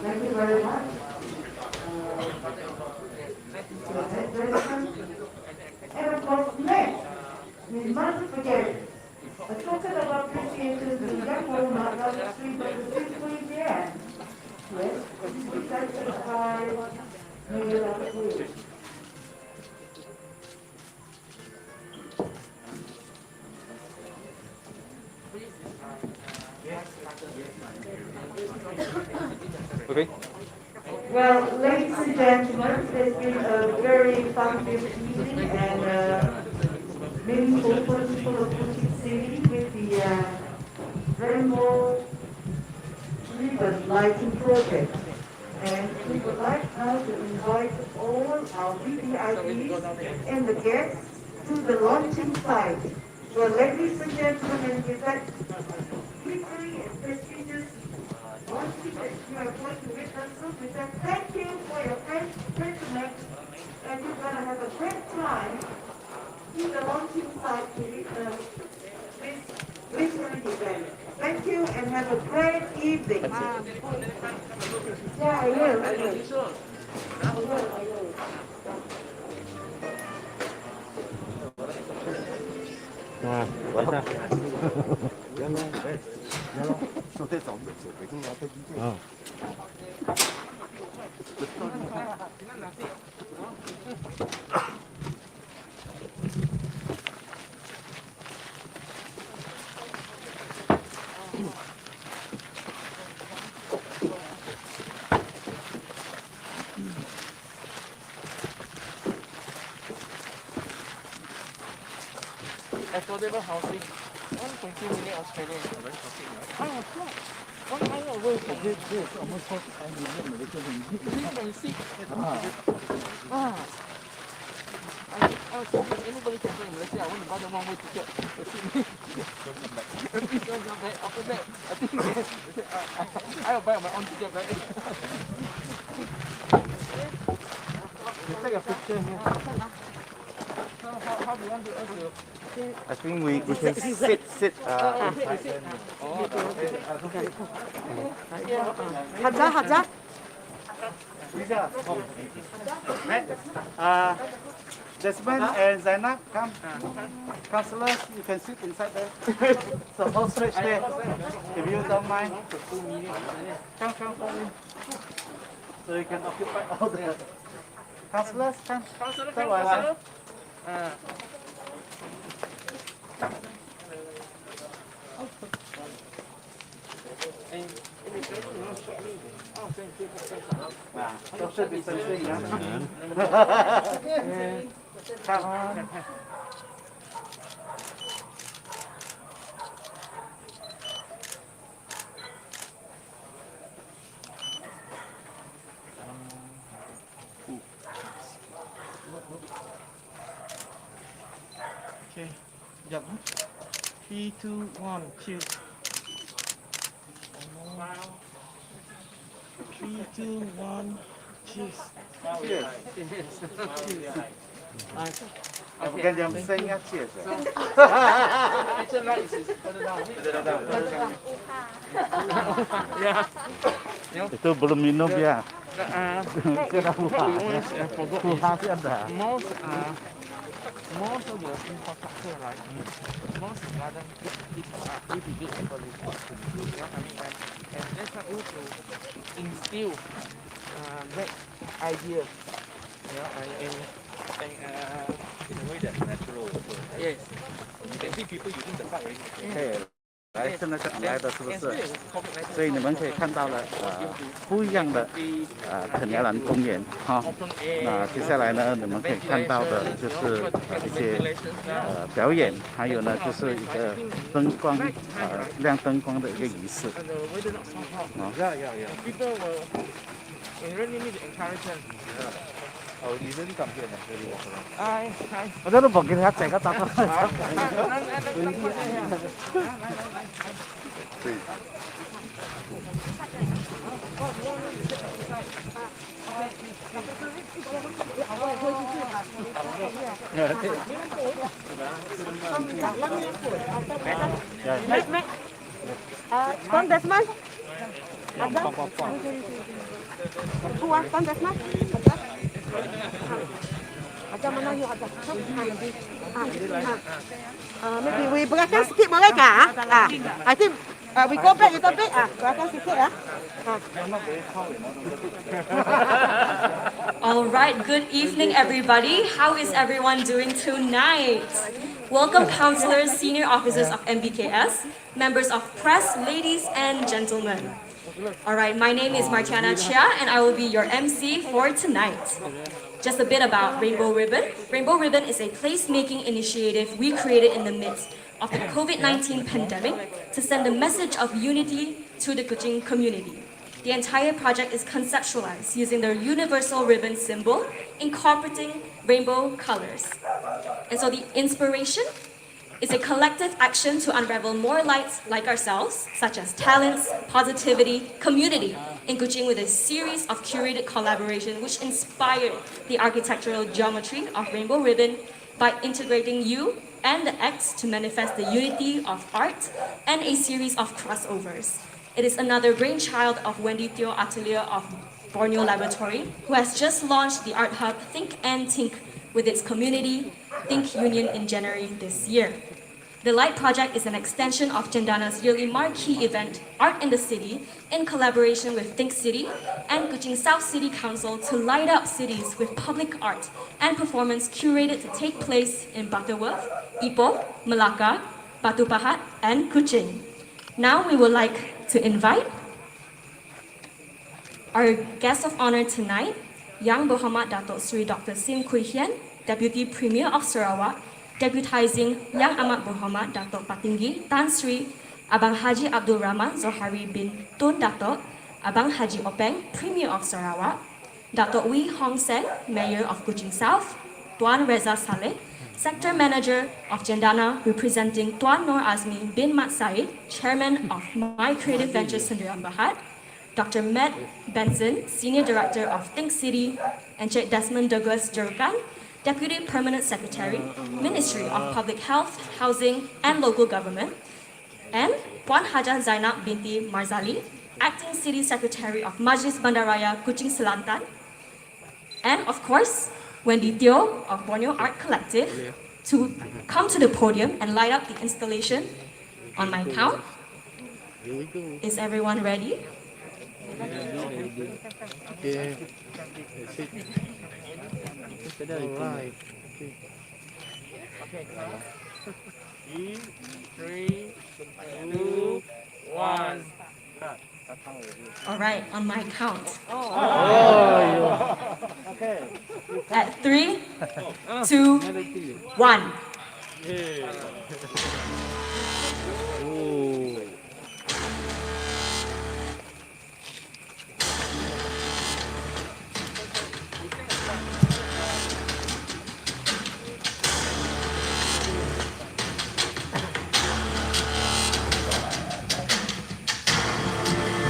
Thank you very much. And of course, next, we mustn't forget a token of appreciation to the young woman on the street of the Sixth Jan. Yes, this is presented by Mayor Dr. Lee. Okay. Well, ladies and gentlemen, it's been a very fun-filled evening and meaningful for the people of Kuching City with the rainbow ribbon lighting project. And we would like now to invite all our VVIPs and the guests to the launching site. Well, ladies and gentlemen, with that quickly and prestigious launching that you are going to witness, we say thank you for your patronage, and you're going to have a great time in the launching site to witness this glittering event. Thank you and have a great evening. Yeah, I will. I will. Vậy sao? Affordable housing, 1.2 million Australian. Ah, flat. 1 hour away from this. almost close to 5 million Malaysian ringgit. 3.6. Ah. Anybody can go in Malaysia. I want to buy the one-way ticket. Don't come back. After that, I think I will buy my own ticket back. You take a picture here. How do you want to I think we can sit inside there. Haja. Desmond and Zainab, come. Counselors, you can sit inside there. So whole stretch there, if you don't mind. Come. So you can occupy all the... Counselors, come. Counselor. Social distancing, Come. Okay. Jump. 3, 2, 1, cheers. 3, 2, 1, cheers. Cheers. Bukan jam setengah cheers. Itu belum minum ya. Most of the infrastructure, like most garden people are pretty big for this. And that's how to instill that idea, in a way that's natural also. yes. You can see people using the park already. 来，现在是来的是不是？所以你们可以看到了不一样的肯雅兰公园哈。那接下来呢，你们可以看到的就是一些表演，还有呢就是一个灯光亮灯光的一个仪式。People will really need to encourage them. Oh, you really come here and really walk around. 我都冇見佢一隻個走過嚟。Con Desmond. Con Desmond. Mana you ada? Maybe we belakang sikit boleh kah? I think we go back a little bit. Belakang sikit ya. All right, good evening everybody. How is everyone doing tonight? Welcome counselors, senior officers of MBKS, members of press, ladies and gentlemen. All right, my name is Martiana Chia and I will be your MC for tonight. Just a bit about Rainbow Ribbon. Rainbow Ribbon is a place-making initiative we created in the midst of the COVID-19 pandemic to send a message of unity to the Kuching community. The entire project is conceptualized using the universal ribbon symbol, incorporating rainbow colors. And so the inspiration is a collective action to unravel more lights like ourselves, such as talents, positivity, community, in Kuching with a series of curated collaboration which inspired the architectural geometry of Rainbow Ribbon by integrating you and the X to manifest the unity of art and a series of crossovers. It is another brainchild of Wendy Teo Atelier of Borneo Laboratory, who has just launched the art hub Think and Think with its community Think Union in January this year. The Light Project is an extension of Cendana's yearly marquee event, Art in the City, in collaboration with Think City and Kuching South City Council to light up cities with public art and performance curated to take place in Butterworth, Ipoh, Malacca, Batu Pahat, and Kuching. Now we would like to invite our guest of honor tonight, Yang Muhammad Datuk Sri Dr. Sim Kui Hian, Deputy Premier of Sarawak, deputizing Yang Amat Muhammad Datuk Patinggi Tan Sri Abang Haji Abdul Rahman Zohari bin Tun Datuk, Abang Haji Openg, Premier of Sarawak, Datuk Wee Hong Sen, Mayor of Kuching South, Tuan Reza Saleh, Sector Manager of Jendana, representing Tuan Nur Azmi bin Mat Said, Chairman of My Creative Ventures Sendirian Berhad, Dr. Matt Benson, Senior Director of Think City, and Cik Desmond Douglas Jerukan, Deputy Permanent Secretary, Ministry of Public Health, Housing and Local Government, and Puan Hajah Zainab binti Marzali, Acting City Secretary of Majlis Bandaraya Kuching Selatan, and of course, Wendy Teo of Borneo Art Collective to come to the podium and light up the installation on my count. Is everyone ready? Okay. Alright. Okay. 3, 2, 1. All right, on my count. Oh, okay. At 3, 2, 1. Oh.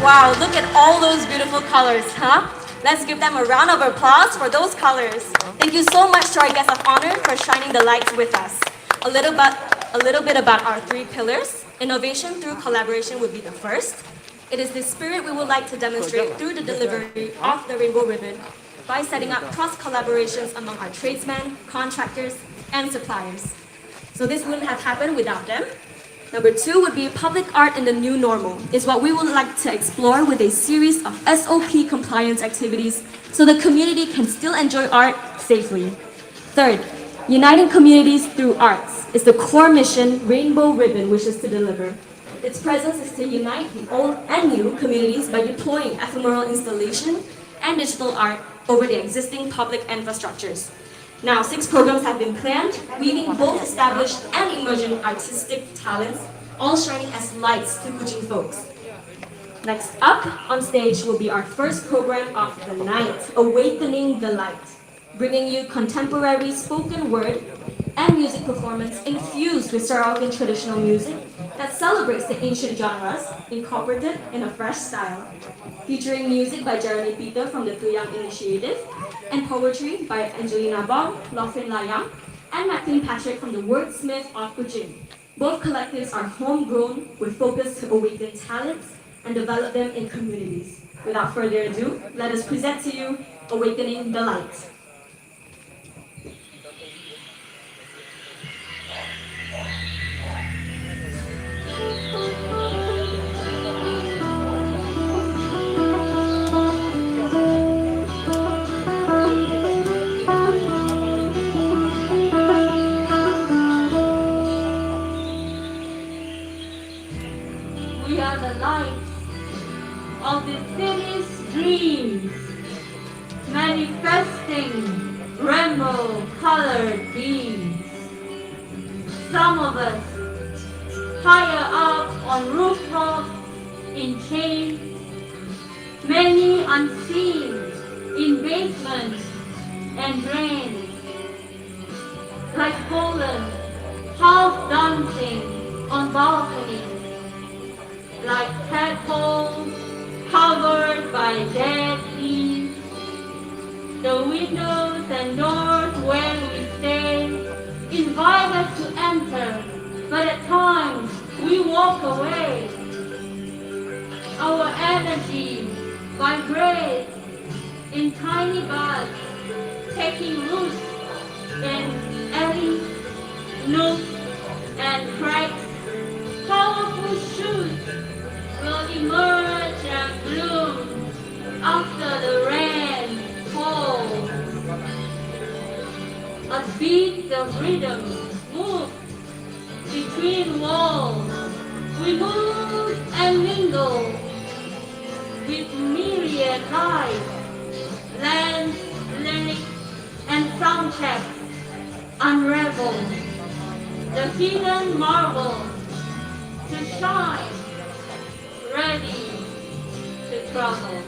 Wow, look at all those beautiful colors, huh? Let's give them a round of applause for those colors. Thank you so much to our guests of honor for shining the lights with us. A little bit about our 3 pillars. Innovation through collaboration would be the first. It is this spirit we would like to demonstrate through the delivery of the rainbow ribbon by setting up cross collaborations among our tradesmen, contractors, and suppliers. So this wouldn't have happened without them. Number 2 would be public art in the new normal, is what we would like to explore with a series of SOP compliance activities so the community can still enjoy art safely. Third, uniting communities through arts is the core mission Rainbow Ribbon wishes to deliver. Its presence is to unite the old and new communities by deploying ephemeral installation and digital art over the existing public infrastructures. Now, 6 programs have been planned, weaving both established and emerging artistic talents, all shining as lights to Kuching folks. Next up on stage will be our first program of the night, Awakening the Light, bringing you contemporary spoken word and music performance infused with Sarawakian traditional music that celebrates the ancient genres incorporated in a fresh style, featuring music by Jeremy Peter from the Tuyang Initiative, and poetry by Angelina Bong, Lofin Layang, and Maxine Patrick from the Wordsmith of Kuching. Both collectives are homegrown with focus to awaken talents and develop them in communities. Without further ado, let us present to you Awakening the Light. We are the light of the city's dreams, manifesting rainbow-colored beams. Some of us higher up on rooftops in chains, many unseen in basements and drains, like Poland, half dancing on balconies, like tadpoles covered by dead leaves. The windows and doors where we stay invite us to enter, but at times we walk away. Our energy vibrates in tiny buds, taking root in alleys, nooks, and cracks. Powerful shoots will emerge and bloom after the rain falls. A beat of rhythm moves between walls. We move and mingle with myriad lights, lands, lyrics, and sound checks unravel the hidden marvel to shine, ready to travel.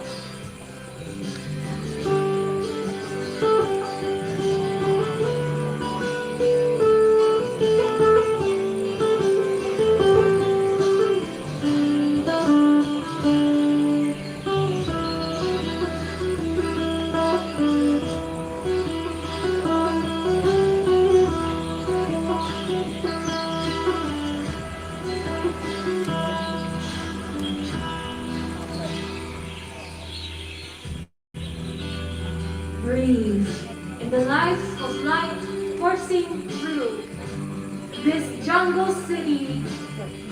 life of light coursing through this jungle city,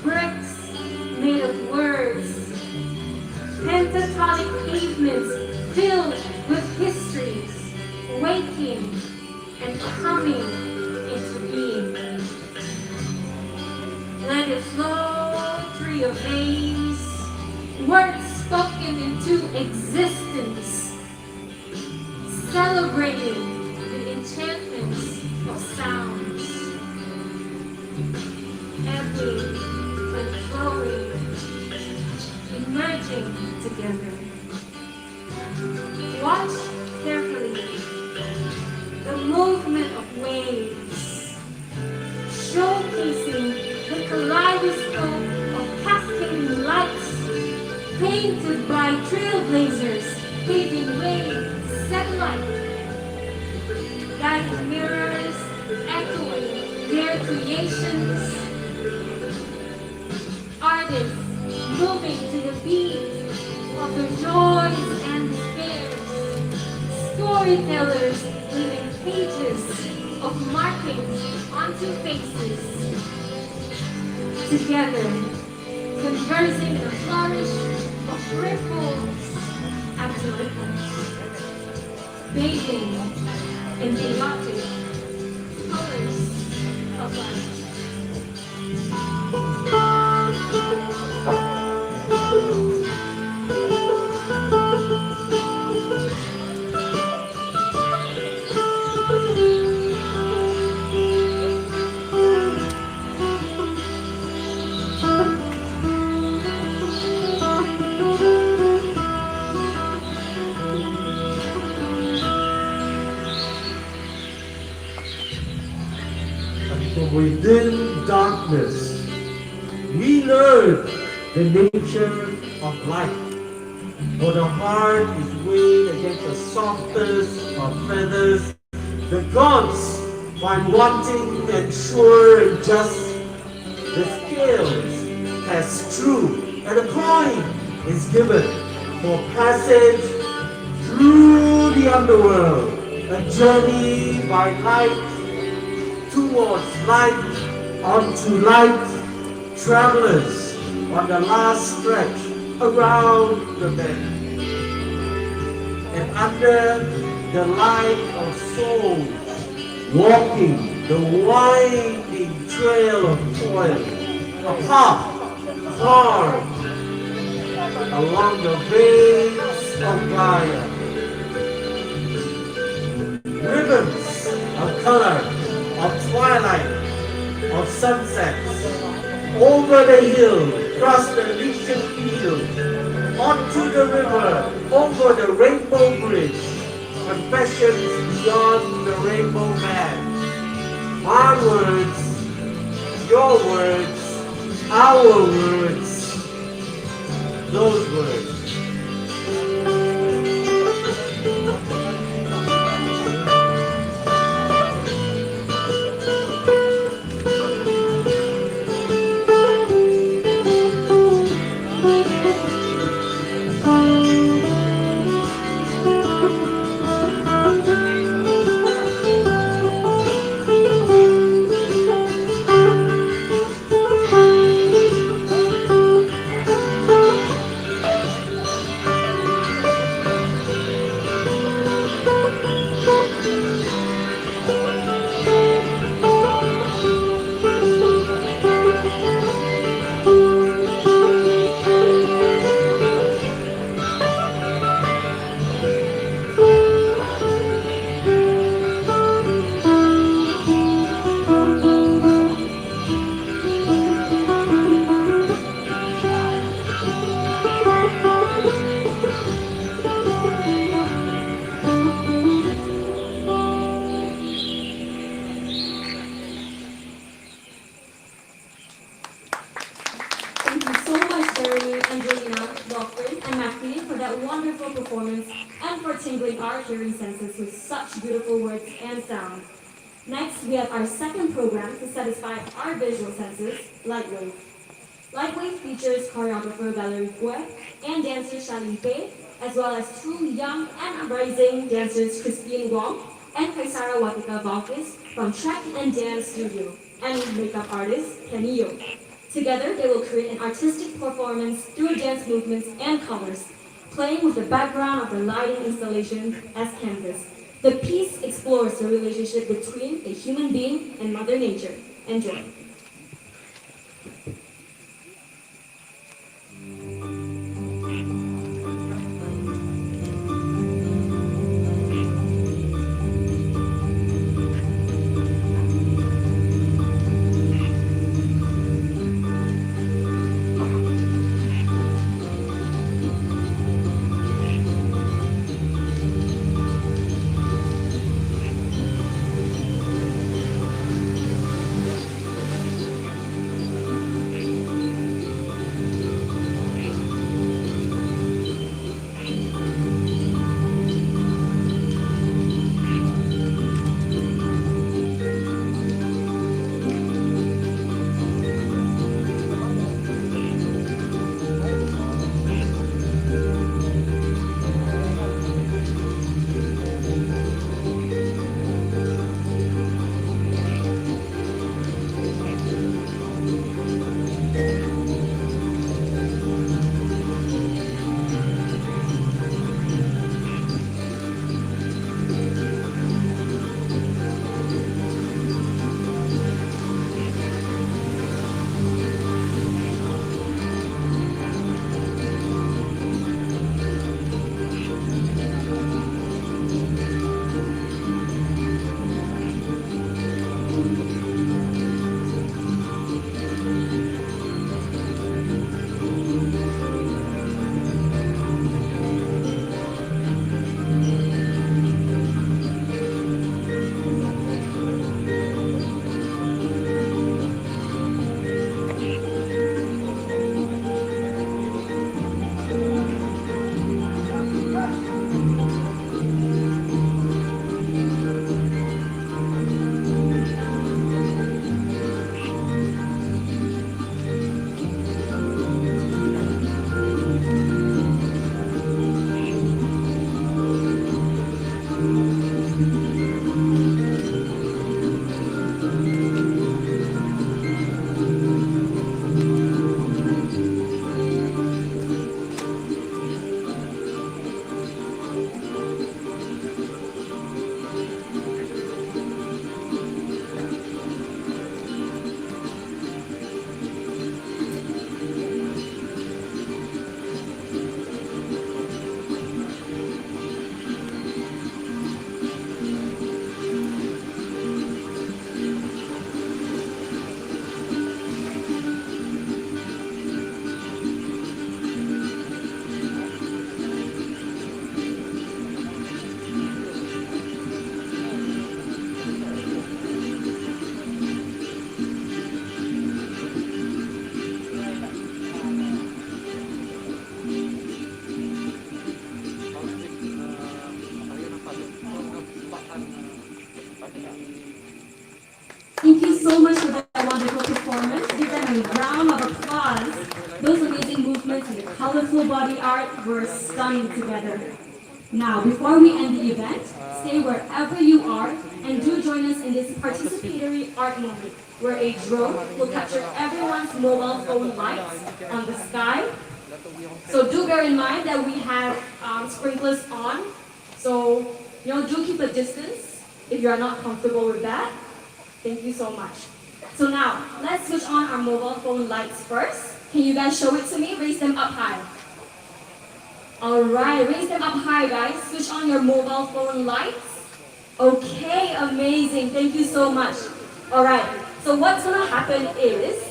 bricks made of words, pentatonic pavements filled with histories, waking and coming into being. Let it flow through your veins, words spoken into existence, celebrating the enchantments of sounds, ebbing and flowing, emerging together. Watch carefully the movement of waves, showcasing the kaleidoscope of cascading lights painted by trailblazers paving waves set light, guiding mirrors echoing their creations, artists moving to the beat of their joys and despairs, storytellers leaving pages of markings onto faces, together conversing in a flourish of ripples after ripples, bathing in chaotic colors of life. From within darkness, we learn the nature of life. For the heart is weighed against the softest of feathers. The gods find wanting and sure and just. The scales pass true, and a coin is given for passage through the underworld. A journey by light towards light, onto light, travelers on the last stretch around the bend. And under the light of souls, walking the winding trail of toil, a path carved along the veins of Gaia. Ribbons of color, of twilight, of sunsets, over the hill, across the Elysian field, onto the river, over the rainbow bridge, confessions beyond the rainbow man. Our words, your words, our words, those words. Hearing senses with such beautiful words and sound. Next, we have our second program to satisfy our visual senses, Lightwave. Lightwave features choreographer Valerie Kue and dancer Charlene Pei, as well as two young and rising dancers Christine Wong, and Kaisara Watika Balkis from Track and Dance Studio, and makeup artist Kenny Yo. Together, they will create an artistic performance through dance movements and colors, playing with the background of the lighting installation as canvas. The piece explores the relationship between a human being and Mother Nature. Enjoy. Thank you so much for that wonderful performance. Give them a round of applause. Those amazing movements and the colorful body art were stunning together. Now, before we end the event, stay wherever you are and do join us in this participatory art moment where a drone will capture everyone's mobile phone lights on the sky. So do bear in mind that we have sprinklers on. So, do keep a distance if you are not comfortable with that. Thank you so much. So now, let's switch on our mobile phone lights first. Can you guys show it to me? Raise them up high. Alright, raise them up high, guys. Switch on your mobile phone lights. Okay, amazing. Thank you so much. Alright, so what's gonna happen is,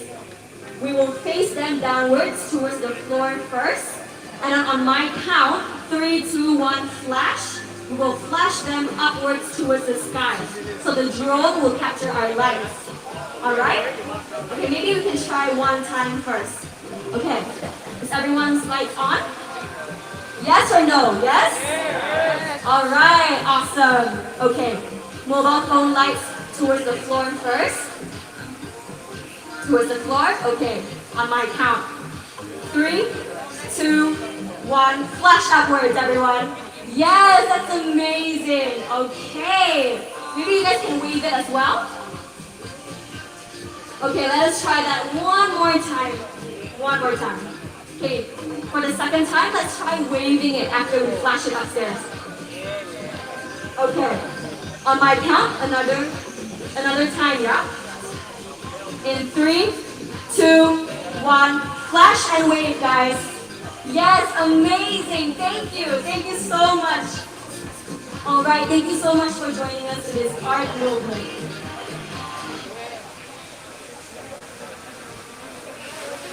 we will face them downwards towards the floor first. And then on my count, 3, 2, 1, flash. We will flash them upwards towards the sky. So the drone will capture our lights. Alright? Okay, maybe we can try one time first. Okay, is everyone's lights on? Yes or no? Yes? Alright, awesome. Okay, mobile phone lights towards the floor first. Towards the floor? Okay, on my count. 3, 2, 1, flash upwards, everyone. Yes, that's amazing. Okay. Maybe you guys can wave it as well. Okay, let us try that one more time. One more time. Okay, for the second time, let's try waving it after we flash it upstairs. Okay. On my count, another time, yeah? In 3, 2, 1, flash and wave, guys. Yes, amazing. Thank you. Thank you so much. All right, thank you so much for joining us in this art movement.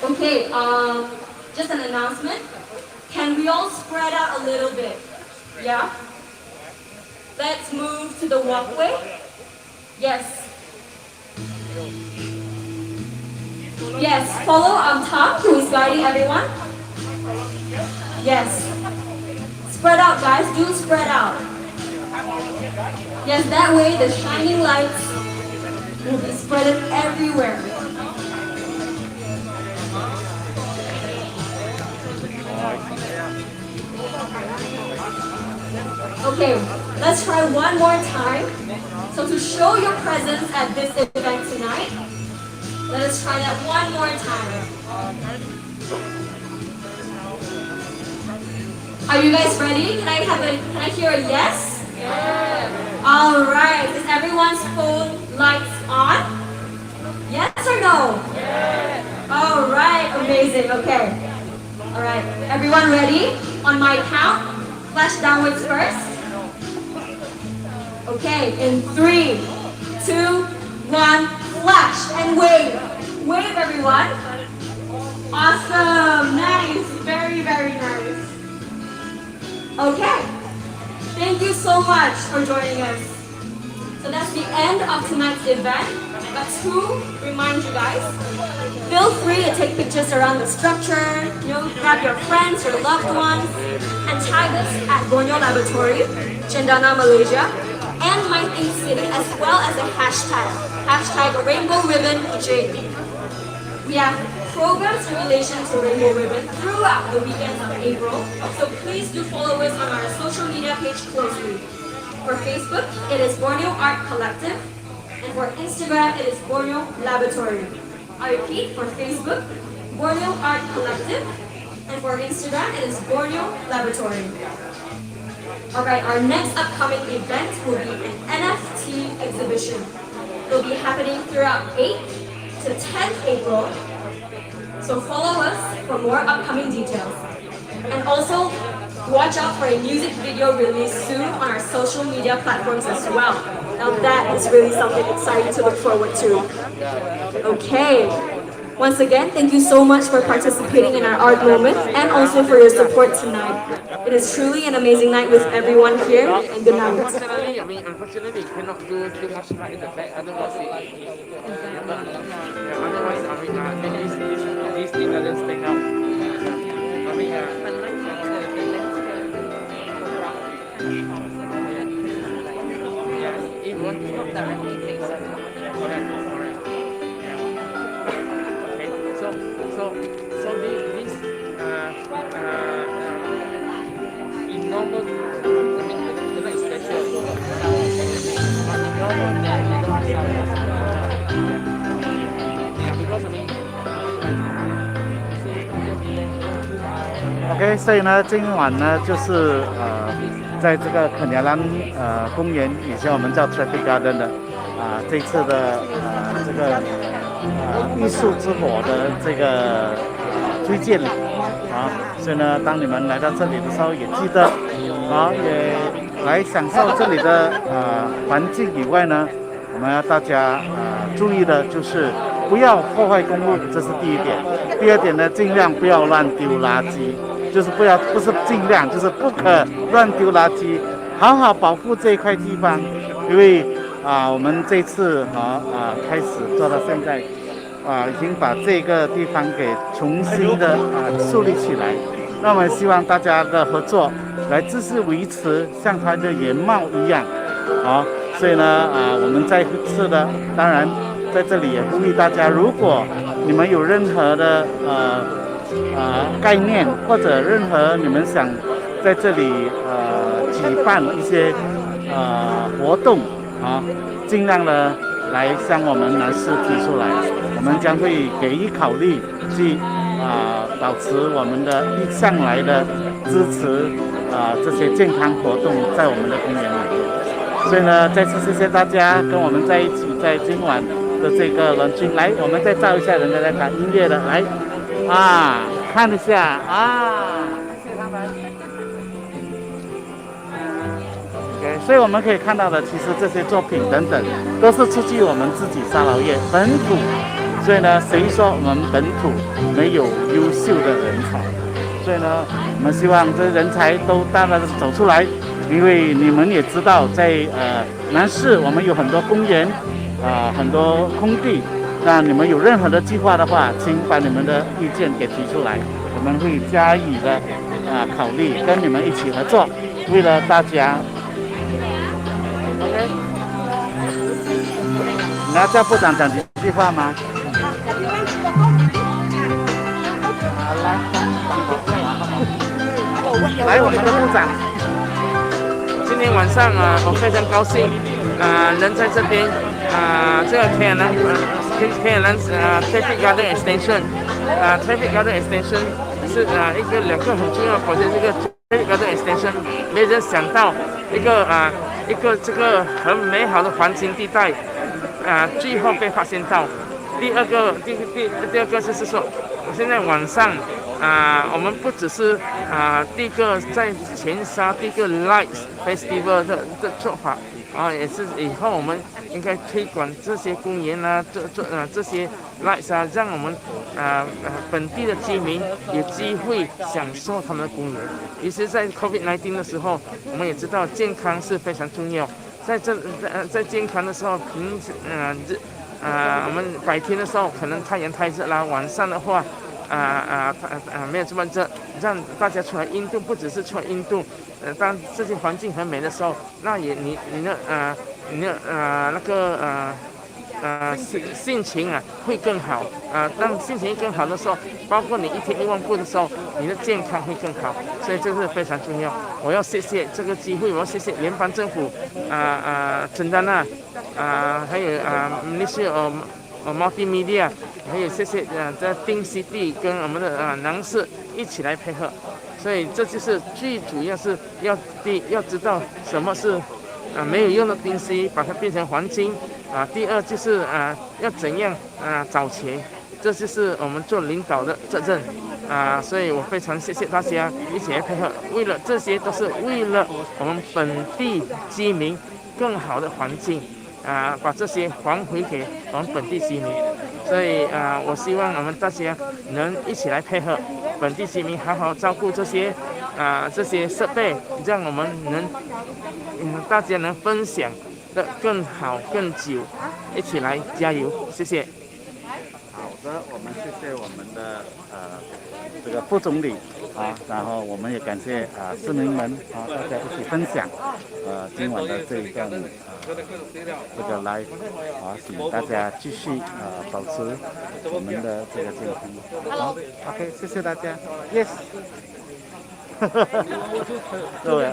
Okay, just an announcement. Can we all spread out a little bit? Yeah? Let's move to the walkway. Yes. Yes, follow Tom, who is guiding everyone. Yes. Spread out, guys. Do spread out. Yes, that way the shining lights will be spread everywhere. Okay, let's try one more time. So to show your presence at this event tonight, let us try that one more time. Are you guys ready? Can I hear a yes? Yes. All right. Is everyone's phone lights on? Yes or no? Yes. All right. Amazing. Okay. All right. Everyone ready? On my count, flash downwards first. Okay. In 3, 2, 1, flash and wave. Wave, everyone. Awesome. Nice. Very, very nice. Okay, thank you so much for joining us. So that's the end of tonight's event. But to remind you guys, feel free to take pictures around the structure, grab your friends, your loved ones, and tag us at Borneo Laboratory, Cendana, Malaysia, and My Think City, as well as a hashtag Rainbow Ribbon JP. We have programs in relation to Rainbow Ribbon throughout the weekends of April, so please do follow us on our social media page closely. For Facebook, it is Borneo Art Collective, and for Instagram, it is Borneo Laboratory. I repeat, for Facebook, Borneo Art Collective, and for Instagram, it is Borneo Laboratory. Alright, our next upcoming event will be an NFT exhibition. It will be happening throughout 8th to 10th April. So follow us for more upcoming details. And also, watch out for a music video release soon on our social media platforms as well. Now that is really something exciting to look forward to. Okay. Once again, thank you so much for participating in our art moment and also for your support tonight. It is truly an amazing night with everyone here, and good night. Unfortunately, we cannot do too much right in the back, otherwise maybe this thing doesn't stick out. It won't directly take So this in normal, it's not special. But in normal, they don't because OK， 所以呢，今晚呢就是在这个肯雅兰公园，以前我们叫 Traffic Garden 的这次的这个艺术之火的这个推荐礼所以呢，当你们来到这里的时候，也记得也来享受这里的环境以外呢，我们要大家注意的就是不要破坏公路，这是第一点。第二点呢，尽量不要乱丢垃圾，就是不是尽量，就是不可乱丢垃圾，好好保护这一块地方，因为我们这次开始做到现在。已经把这个地方给重新的树立起来，那我们希望大家的合作来继续维持像它的原貌一样，所以呢我们再次的，当然在这里也呼吁大家，如果你们有任何的概念或者任何你们想在这里举办一些活动啊，尽量呢来向我们男士提出来，我们将会给予考虑去保持我们的一向来的支持这些健康活动在我们的公园里面。所以呢，再次谢谢大家跟我们在一起，在今晚的这个轮群，来，我们再照一下人家在看音乐的，来看一下谢谢他们。OK， 所以我们可以看到的，其实这些作品等等，都是出自我们自己沙劳越本土。所以呢，谁说我们本土没有优秀的人才？所以呢，我们希望这些人才都大大的走出来，因为你们也知道，在南市我们有很多公园，很多空地。那你们有任何的计划的话，请把你们的意见给提出来，我们会加以的考虑，跟你们一起合作，为了大家。OK， 你要叫部长讲几句话吗？来，我们的部长。今天晚上我非常高兴，能在这边这个肯雅兰Traffic Garden Extension，Traffic Garden Extension 是两个很重要的project，这个 Traffic Garden Extension 没人想到一个这个很美好的环境地带，最后被发现到。第二个就是说，现在晚上我们不只是第一个在前沙第一个 Lights Festival 的做法也是以后我们应该推广这些公园这些 Lights 让我们本地的居民有机会享受他们的公园。尤其在 COVID-19 的时候，我们也知道健康是非常重要。在健康的时候，我们白天的时候可能太阳太热啦，晚上的话没有这么热，让大家出来运动，不只是出来运动，当这些环境很美的时候，那也你的心情会更好当心情更好的时候，包括你一天1万步的时候，你的健康会更好，所以这是非常重要。我要谢谢这个机会，我要谢谢联邦政府承担还有Ministry of Multimedia， 还有谢谢在丁西地跟我们的南市一起来配合，所以这就是最主要是要知道什么是没有用的东西，把它变成黄金第二就是要怎样找钱，这就是我们做领导的责任所以我非常谢谢大家一起来配合，这些都是为了我们本地居民更好的环境把这些还回给我们本地居民，所以我希望我们大家能一起来配合本地居民，好好照顾这些设备，让我们大家能分享的更好更久，一起来加油，谢谢。好的，我们谢谢我们的这个副总理然后我们也感谢市民们大家一起分享今晚的这一段这个 live 请大家继续保持我们的这个健康。好 ，OK， 谢谢大家 ，Yes 。对。